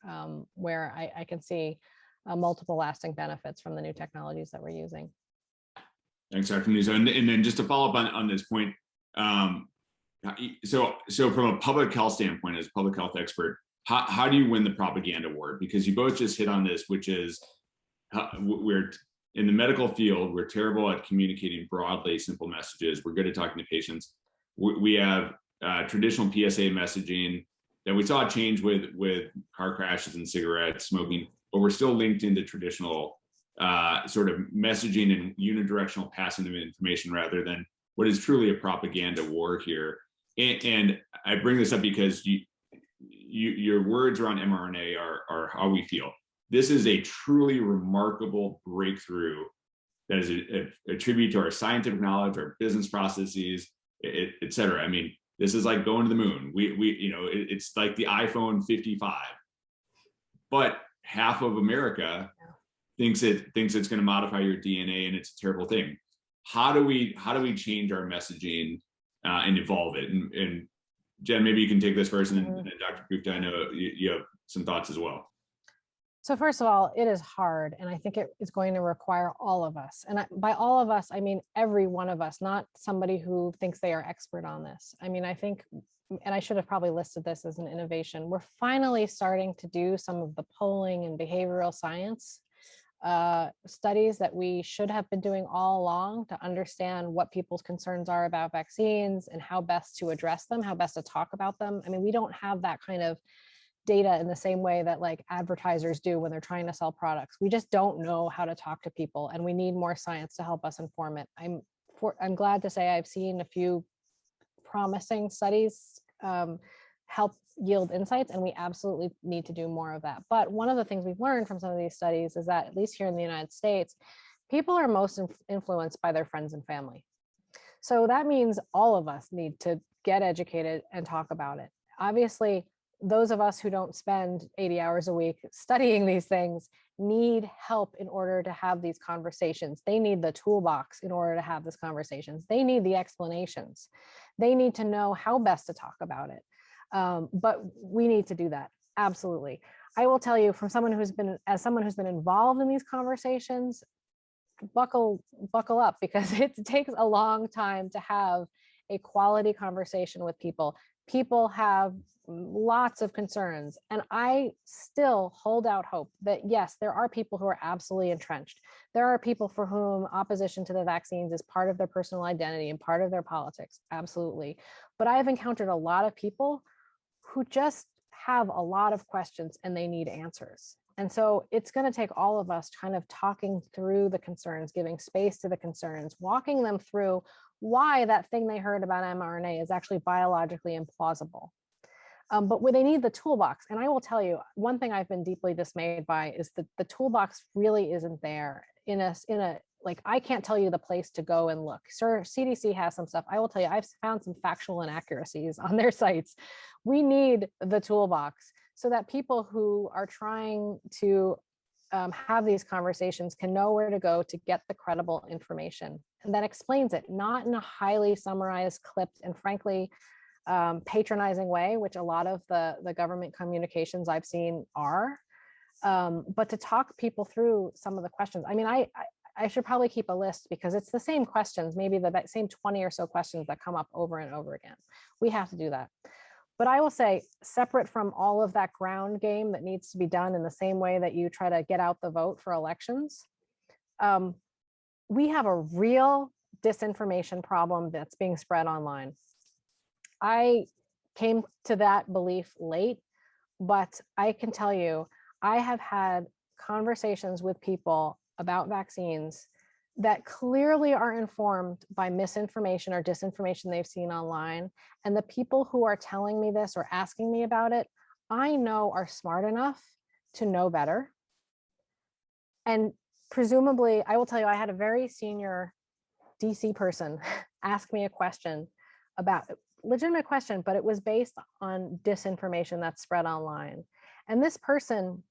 where I can see multiple lasting benefits from the new technologies that we're using. Thanks, Dr. Nuzzo. And then just to follow up on this point, so from a public health standpoint, as a public health expert, how do you win the propaganda award? Because you both just hit on this, which is we're in the medical field, we're terrible at communicating broadly simple messages. We're good at talking to patients. We have traditional PSA messaging that we saw change with car crashes and cigarette smoking, but we're still linked into traditional sort of messaging and unidirectional passing of information rather than what is truly a propaganda war here. And I bring this up because your words around mRNA are how we feel. This is a truly remarkable breakthrough that is a tribute to our scientific knowledge, our business processes, et cetera. I mean, this is like going to the moon. It's like the iPhone 55, but half of America thinks it's going to modify your DNA, and it's a terrible thing. How do we change our messaging and evolve it? And Jen, maybe you can take this first, and then Dr. Gupta, I know you have some thoughts as well. So first of all, it is hard, and I think it is going to require all of us. And by all of us, I mean every one of us, not somebody who thinks they are expert on this. I mean, I think, and I should have probably listed this as an innovation, we're finally starting to do some of the polling and behavioral science studies that we should have been doing all along to understand what people's concerns are about vaccines and how best to address them, how best to talk about them. I mean, we don't have that kind of data in the same way that like advertisers do when they're trying to sell products. We just don't know how to talk to people, and we need more science to help us inform it. I'm glad to say I've seen a few promising studies help yield insights, and we absolutely need to do more of that. But one of the things we've learned from some of these studies is that, at least here in the United States, people are most influenced by their friends and family. So that means all of us need to get educated and talk about it. Obviously, those of us who don't spend 80 hours a week studying these things need help in order to have these conversations. They need the toolbox in order to have these conversations. They need the explanations. They need to know how best to talk about it. But we need to do that. Absolutely. I will tell you, as someone who's been involved in these conversations, buckle up, because it takes a long time to have a quality conversation with people. People have lots of concerns, and I still hold out hope that yes, there are people who are absolutely entrenched. There are people for whom opposition to the vaccines is part of their personal identity and part of their politics, absolutely. But I have encountered a lot of people who just have a lot of questions and they need answers. And so it's going to take all of us kind of talking through the concerns, giving space to the concerns, walking them through why that thing they heard about mRNA is actually biologically implausible. But where they need the toolbox. And I will tell you, one thing I've been deeply dismayed by is that the toolbox really isn't there like, I can't tell you the place to go and look. Sure, CDC has some stuff. I will tell you, I've found some factual inaccuracies on their sites. We need the toolbox so that people who are trying to have these conversations can know where to go to get the credible information. And that explains it, not in a highly summarized, clipped, and frankly, patronizing way, which a lot of the government communications I've seen are, but to talk people through some of the questions. I mean, I should probably keep a list because it's the same questions, maybe the same 20 or so questions that come up over and over again. We have to do that. But I will say, separate from all of that ground game that needs to be done in the same way that you try to get out the vote for elections, we have a real disinformation problem that's being spread online. I came to that belief late, but I can tell you, I have had conversations with people about vaccines that clearly are informed by misinformation or disinformation they've seen online. And the people who are telling me this or asking me about it, I know are smart enough to know better. And presumably, I will tell you, I had a very senior DC person ask me a question about, legitimate question, but it was based on disinformation that's spread online. And this person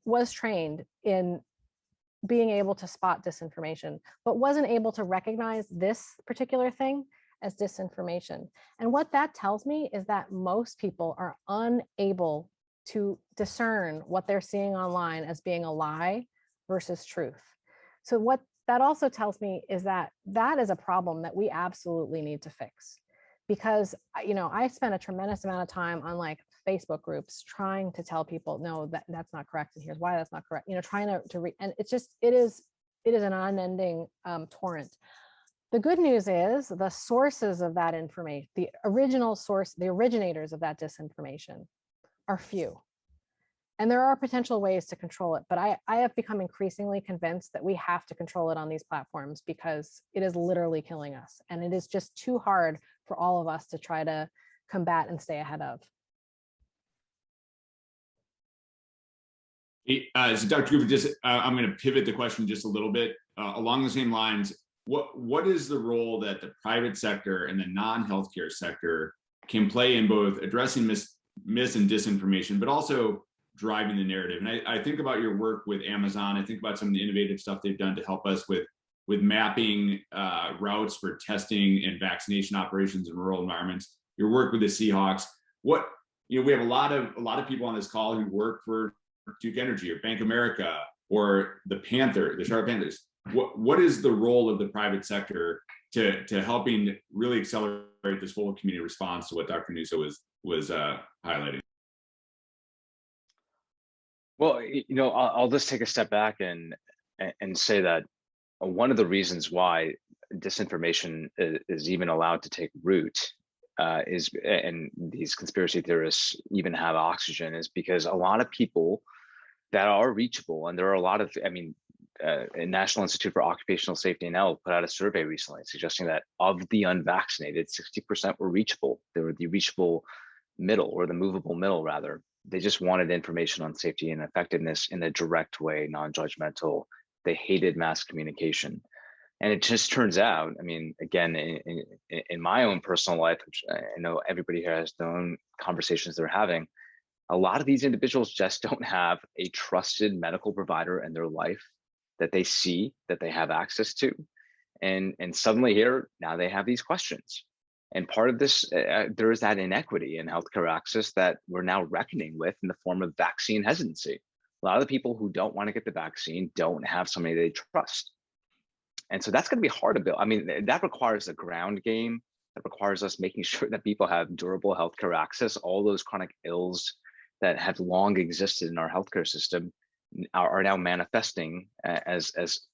was trained in being able to spot disinformation, but wasn't able to recognize this particular thing as disinformation. And what that tells me is that most people are unable to discern what they're seeing online as being a lie versus truth. So what that also tells me is that that is a problem that we absolutely need to fix. Because, you know, I spent a tremendous amount of time on like Facebook groups trying to tell people, no, that's not correct, and here's why that's not correct. You know, trying to read, and it's just, it is an unending torrent. The good news is the sources of that information, the original source, the originators of that disinformation are few. And there are potential ways to control it, but I have become increasingly convinced that we have to control it on these platforms because it is literally killing us. And it is just too hard for all of us to try to combat and stay ahead of. So Dr. Gupta, I'm going to pivot the question just a little bit along the same lines. What is the role that the private sector and the non-healthcare sector can play in both addressing mis and disinformation, but also driving the narrative? And I think about your work with Amazon. I think about some of the innovative stuff they've done to help us with mapping routes for testing and vaccination operations in rural environments. Your work with the Seahawks. We have a lot of people on this call who work for Duke Energy or Bank of America or the Charlotte Panthers. What is the role of the private sector to helping really accelerate this whole community response to what Dr. Nuzzo was highlighting? Well, I'll just take a step back and say that one of the reasons why disinformation is even allowed to take root and these conspiracy theorists even have oxygen is because a lot of people that are reachable, and there are a lot of, National Institute for Occupational Safety and Health put out a survey recently suggesting that of the unvaccinated, 60% were reachable. They were the reachable middle, or the movable middle rather. They just wanted information on safety and effectiveness in a direct way, non-judgmental. They hated mass communication. And it just turns out, again, in my own personal life, which I know everybody here has their own conversations they're having, a lot of these individuals just don't have a trusted medical provider in their life that they see, that they have access to. And suddenly here, now they have these questions. And part of this, there is that inequity in healthcare access that we're now reckoning with in the form of vaccine hesitancy. A lot of the people who don't want to get the vaccine don't have somebody they trust. And so that's going to be hard to build. That requires a ground game. That requires us making sure that people have durable healthcare access. All those chronic ills that have long existed in our healthcare system are now manifesting as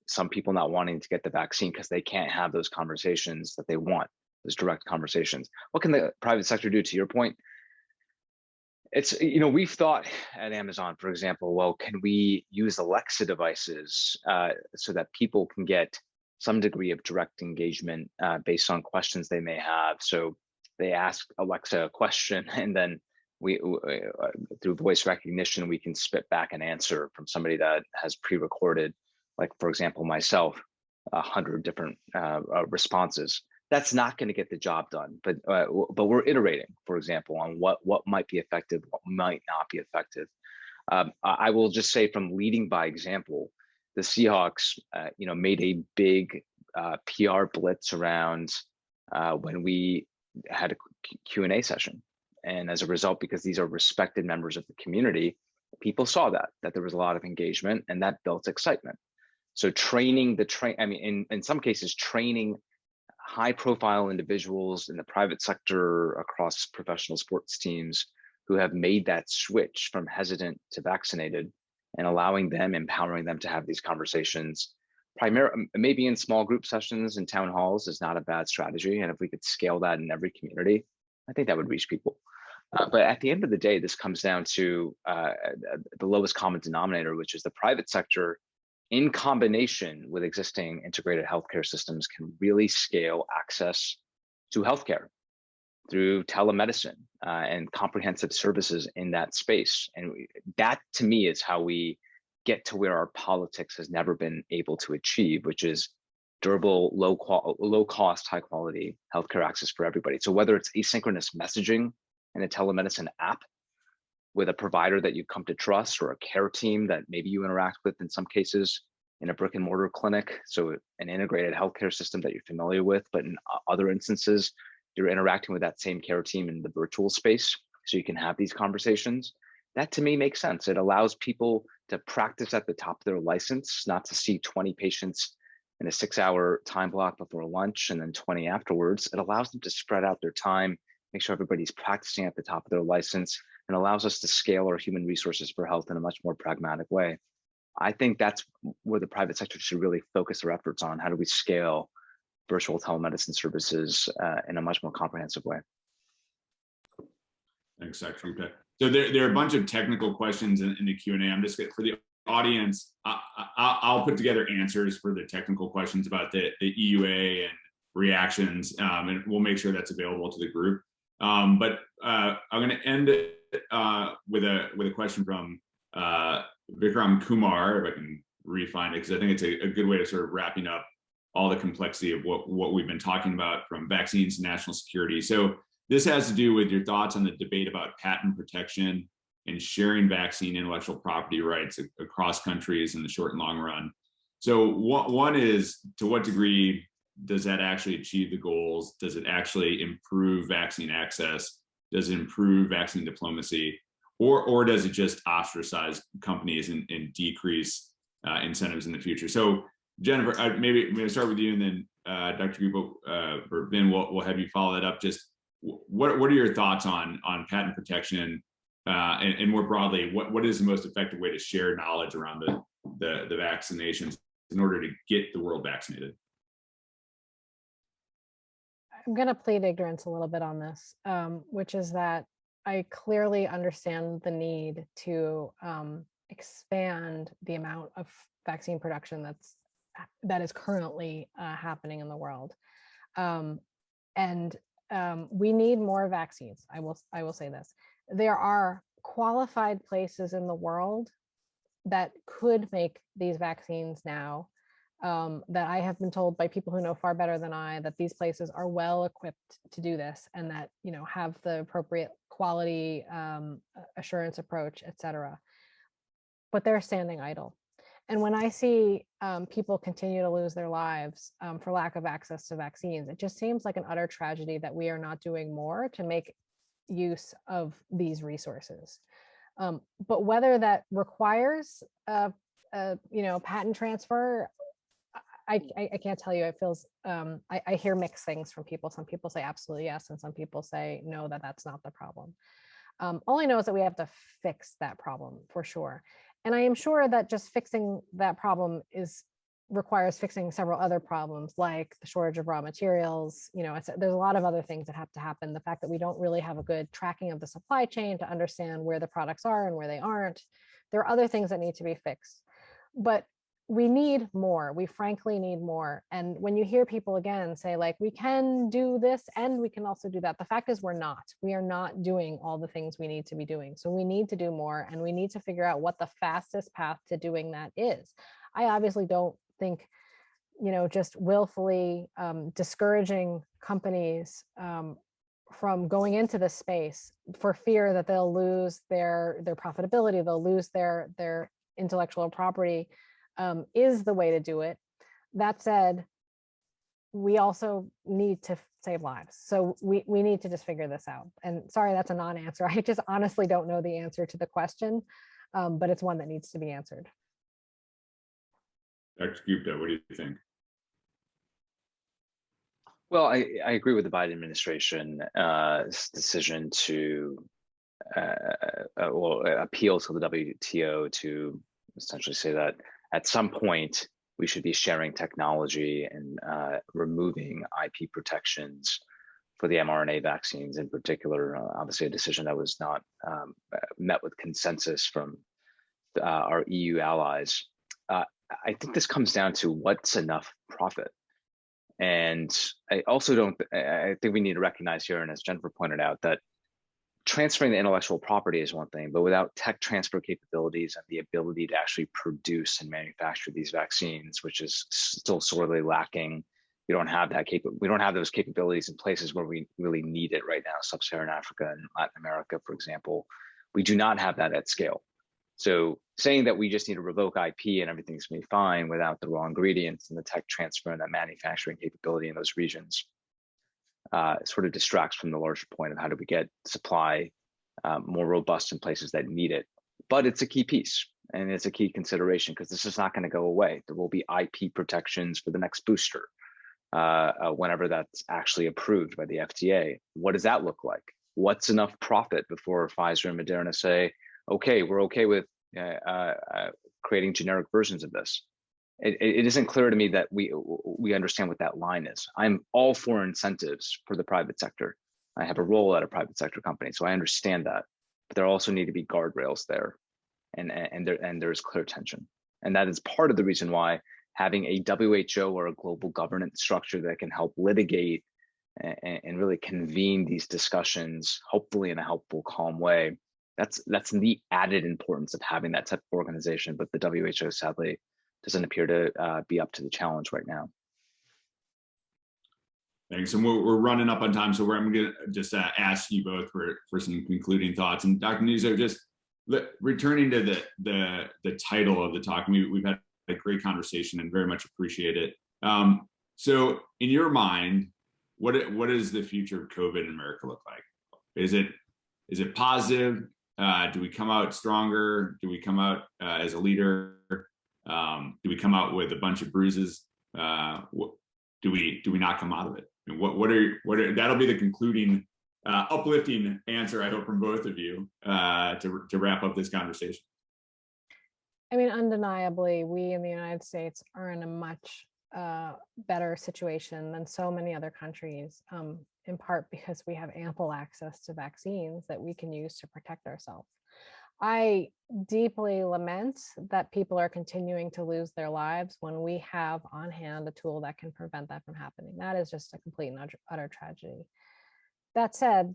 some people not wanting to get the vaccine because they can't have those conversations that they want, those direct conversations. What can the private sector do? To your point, it's, we've thought at Amazon, for example, well, can we use Alexa devices so that people can get some degree of direct engagement based on questions they may have? So they ask Alexa a question, and then we through voice recognition, we can spit back an answer from somebody that has pre-recorded, like, for example, myself, 100 different responses. That's not going to get the job done, but we're iterating, for example, on what might be effective, what might not be effective. I will just say, from leading by example, the Seahawks, made a big PR blitz around when we had a Q&A session. And as a result, because these are respected members of the community, people saw that there was a lot of engagement, and that built excitement. So training in some cases, training high profile individuals in the private sector across professional sports teams who have made that switch from hesitant to vaccinated, and empowering them to have these conversations, maybe in small group sessions and town halls, is not a bad strategy. And if we could scale that in every community, I think that would reach people. But at the end of the day, this comes down to the lowest common denominator, which is the private sector, in combination with existing integrated healthcare systems, can really scale access to healthcare through telemedicine and comprehensive services in that space. And that, to me, is how we get to where our politics has never been able to achieve, which is durable, low cost, high quality healthcare access for everybody. So whether it's asynchronous messaging in a telemedicine app with a provider that you come to trust, or a care team that maybe you interact with in some cases in a brick and mortar clinic, so an integrated healthcare system that you're familiar with, but in other instances, you're interacting with that same care team in the virtual space, so you can have these conversations. That, to me, makes sense. It allows people to practice at the top of their license, not to see 20 patients in a 6-hour time block before lunch and then 20 afterwards. It allows them to spread out their time, make sure everybody's practicing at the top of their license, and allows us to scale our human resources for health in a much more pragmatic way. I think that's where the private sector should really focus their efforts on. How do we scale virtual telemedicine services in a much more comprehensive way? Thanks, Dr. Gupta. So there are a bunch of technical questions in the Q&A. I'm just going, for the audience, I'll put together answers for the technical questions about the EUA and reactions, and we'll make sure that's available to the group. But I'm going to end it with a question from Vikram Kumar, if I can refine it, because I think it's a good way to sort of wrapping up all the complexity of what we've been talking about, from vaccines to national security. So this has to do with your thoughts on the debate about patent protection and sharing vaccine intellectual property rights across countries in the short and long run. So one is, to what degree does that actually achieve the goals? Does it actually improve vaccine access? Does it improve vaccine diplomacy? Or does it just ostracize companies and decrease incentives in the future? So Jennifer, maybe start with you, and then Dr. Gupta or Vin, we'll have you follow that up. Just what are your thoughts on patent protection, and more broadly, what is the most effective way to share knowledge around the vaccinations in order to get the world vaccinated? I'm going to plead ignorance a little bit on this, which is that I clearly understand the need to expand the amount of vaccine production that is currently happening in the world, and we need more vaccines. I will say this: there are qualified places in the world that could make these vaccines now. That I have been told by people who know far better than I that these places are well equipped to do this, and that have the appropriate quality assurance approach, etc. But they're standing idle. And when I see people continue to lose their lives for lack of access to vaccines, it just seems like an utter tragedy that we are not doing more to make use of these resources. But whether that requires patent transfer, I can't tell you. It feels I hear mixed things from people. Some people say absolutely yes, and some people say no, that's not the problem. All I know is that we have to fix that problem for sure. And I am sure that just fixing that problem requires fixing several other problems, like the shortage of raw materials. There's a lot of other things that have to happen. The fact that we don't really have a good tracking of the supply chain to understand where the products are and where they aren't. There are other things that need to be fixed. But we need more. We frankly need more. And when you hear people again say, like, we can do this and we can also do that, the fact is we are not doing all the things we need to be doing. So we need to do more, and we need to figure out what the fastest path to doing that is. I obviously don't think, just willfully discouraging companies from going into this space for fear that they'll lose their profitability, they'll lose their intellectual property, is the way to do it. That said, we also need to save lives. So we need to just figure this out. And sorry, that's a non-answer. I just honestly don't know the answer to the question, but it's one that needs to be answered. Dr. Gupta, what do you think? Well, I agree with the Biden administration's decision to appeal to the WTO to essentially say that at some point we should be sharing technology and removing IP protections for the mRNA vaccines in particular. Obviously, a decision that was not met with consensus from our EU allies. I think this comes down to what's enough profit. And I think we need to recognize here, and as Jennifer pointed out, that transferring the intellectual property is one thing, but without tech transfer capabilities and the ability to actually produce and manufacture these vaccines, which is still sorely lacking, we don't have those capabilities in places where we really need it right now, sub-Saharan Africa and Latin America, for example. We do not have that at scale. So saying that we just need to revoke IP and everything's going to be fine without the raw ingredients and the tech transfer and the manufacturing capability in those regions sort of distracts from the larger point of how do we get supply more robust in places that need it. But it's a key piece and it's a key consideration because this is not going to go away. There will be IP protections for the next booster whenever that's actually approved by the FDA. What does that look like? What's enough profit before Pfizer and Moderna say, okay, we're okay with creating generic versions of this? It isn't clear to me that we understand what that line is. I'm all for incentives for the private sector. I have a role at a private sector company, so I understand that. But there also need to be guardrails there, and there's clear tension. And that is part of the reason why having a WHO or a global governance structure that can help litigate and really convene these discussions, hopefully in a helpful, calm way. That's the added importance of having that type of organization, but the WHO sadly doesn't appear to be up to the challenge right now. Thanks, and we're running up on time, so I'm going to just ask you both for some concluding thoughts. And Dr. Nuzzo, just returning to the title of the talk, we've had a great conversation and very much appreciate it. So, in your mind, what does the future of COVID in America look like? Is it positive? Do we come out stronger? Do we come out as a leader? Do we come out with a bunch of bruises? Do we not come out of it? And what are that'll be the concluding uplifting answer, I hope, from both of you to wrap up this conversation. I mean, undeniably, we in the United States are in a much better situation than so many other countries, in part because we have ample access to vaccines that we can use to protect ourselves. I deeply lament that people are continuing to lose their lives when we have on hand a tool that can prevent that from happening. That is just a complete and utter tragedy. That said,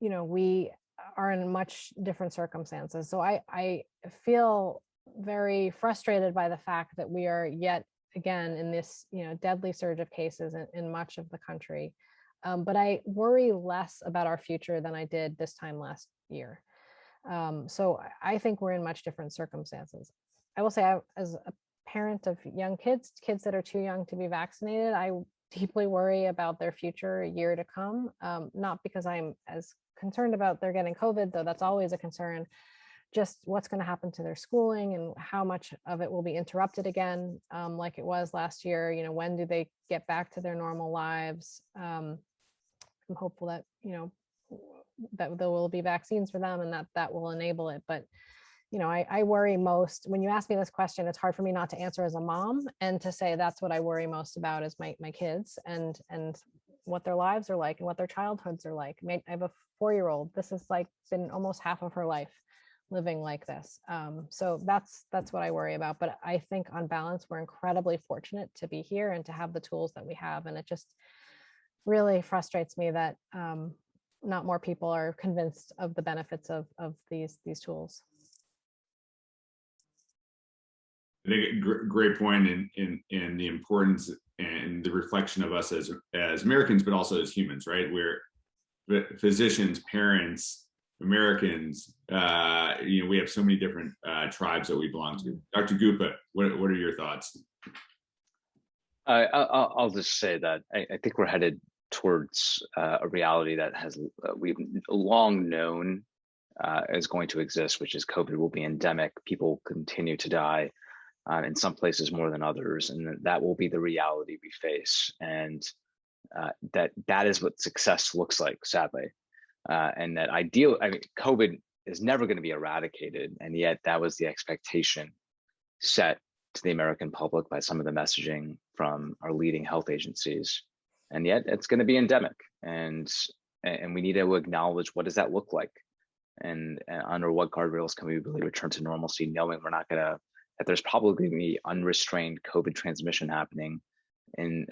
we are in much different circumstances. So I feel very frustrated by the fact that we are yet again in this deadly surge of cases in much of the country. But I worry less about our future than I did this time last year. So I think we're in much different circumstances. I will say, as a parent of young kids that are too young to be vaccinated, I deeply worry about their future a year to come. Not because I'm as concerned about their getting COVID, though that's always a concern, just what's going to happen to their schooling and how much of it will be interrupted again, like it was last year. When do they get back to their normal lives? I'm hopeful that, that there will be vaccines for them and that will enable it. But, I worry most when you ask me this question, it's hard for me not to answer as a mom and to say that's what I worry most about is my kids and what their lives are like and what their childhoods are like. I have a 4-year-old. This is been almost half of her life living like this. So that's what I worry about. But I think on balance, we're incredibly fortunate to be here and to have the tools that we have. And it just really frustrates me that not more people are convinced of the benefits of these tools. I think a great point in the importance and the reflection of us as Americans, but also as humans, right? physicians, parents, Americans. We have so many different tribes that we belong to. Dr. Gupta, what are your thoughts? I'll just say that I think we're headed towards a reality that we've long known is going to exist, which is COVID will be endemic. People continue to die in some places more than others, and that will be the reality we face. And that is what success looks like, sadly. And that COVID is never going to be eradicated, and yet that was the expectation set to the American public by some of the messaging from our leading health agencies. And yet it's going to be endemic, and we need to acknowledge, what does that look like, and under what guardrails can we really return to normalcy, knowing that there's probably going to be unrestrained COVID transmission happening in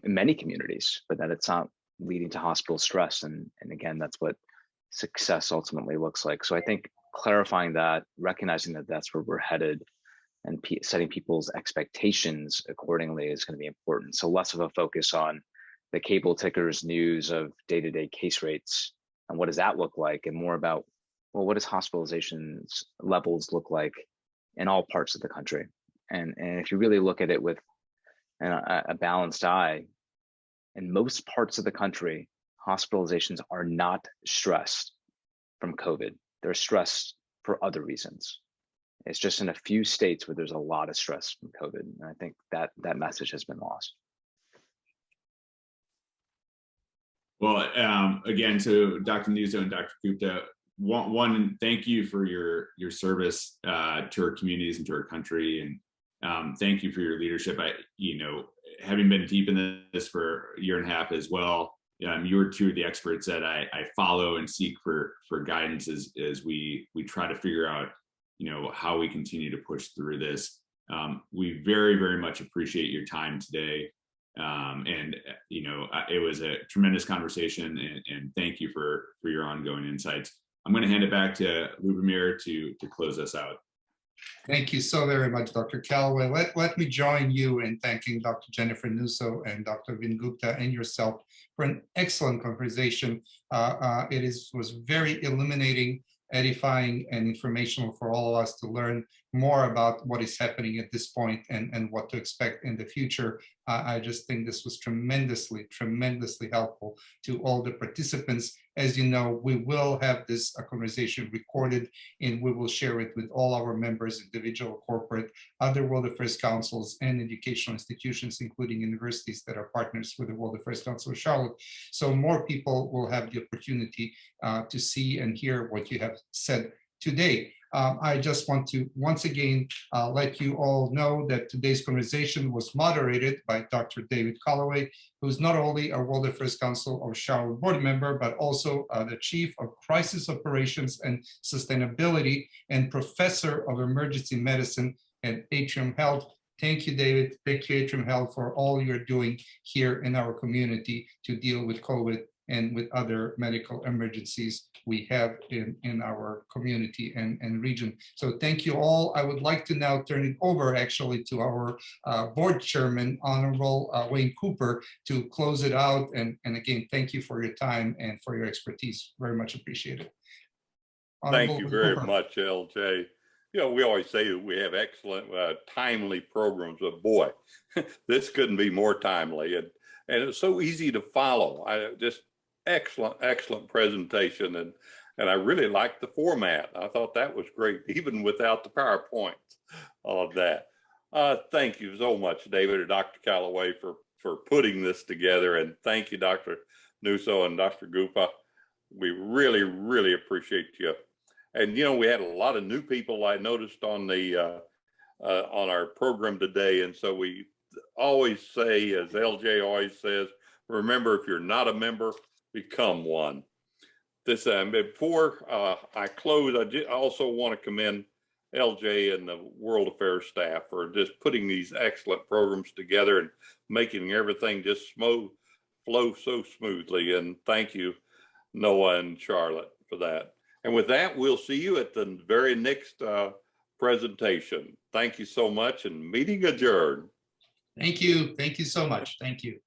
many communities, but that it's not leading to hospital stress. And again, that's what success ultimately looks like. So I think clarifying that, recognizing that that's where we're headed, and setting people's expectations accordingly is going to be important. So less of a focus on the cable tickers news of day-to-day case rates and what does that look like, and more about, well, what does hospitalizations levels look like in all parts of the country? And if you really look at it with a balanced eye, in most parts of the country, hospitalizations are not stressed from COVID. They're stressed for other reasons. It's just in a few states where there's a lot of stress from COVID. And I think that message has been lost. Well, again, to Dr. Nuzzo and Dr. Gupta, one, thank you for your service to our communities and to our country, and thank you for your leadership. Having been deep in this for a year and a half as well, you're two of the experts that I follow and seek for guidance as we try to figure out how we continue to push through this. We very, very much appreciate your time today. It was a tremendous conversation, and thank you for your ongoing insights. I'm going to hand it back to Lubomir to close us out. Thank you so very much, Dr. Calloway. Let me join you in thanking Dr. Jennifer Nuzzo and Dr. Vin Gupta and yourself for an excellent conversation. It was very illuminating, edifying, and informational for all of us to learn more about what is happening at this point and what to expect in the future. I just think this was tremendously, tremendously helpful to all the participants. As you know, we will have this conversation recorded, and we will share it with all our members, individual, corporate, other World Affairs Councils, and educational institutions, including universities that are partners with the World Affairs Council of Charlotte. So more people will have the opportunity to see and hear what you have said today. I just want to once again let you all know that today's conversation was moderated by Dr. David Calloway, who's not only a World Affairs Council of Charlotte board member, but also the Chief of Crisis Operations and Sustainability and Professor of Emergency Medicine at Atrium Health. Thank you, David. Thank you, Atrium Health, for all you're doing here in our community to deal with COVID and with other medical emergencies we have in our community and region. So thank you all. I would like to now turn it over actually to our board chairman, Honorable Wayne Cooper, to close it out. And again, thank you for your time and for your expertise. Very much appreciated. Thank you very much, LJ. We always say that we have excellent, timely programs, but boy, this couldn't be more timely. And it's so easy to follow. Just excellent presentation, and I really liked the format. I thought that was great, even without the PowerPoint of that. Thank you so much, David and Dr. Calloway, for putting this together, and thank you, Dr. Nuzzo and Dr. Gupta. We really, really appreciate you. And we had a lot of new people I noticed on the on our program today, and so we always say, as LJ always says, remember, if you're not a member, become one. Before I close, I also want to commend LJ and the World Affairs staff for just putting these excellent programs together and making everything just flow so smoothly. And thank you, Noah and Charlotte, for that. And with that, we'll see you at the very next presentation. Thank you so much, and meeting adjourned. Thank you. Thank you so much. Thank you.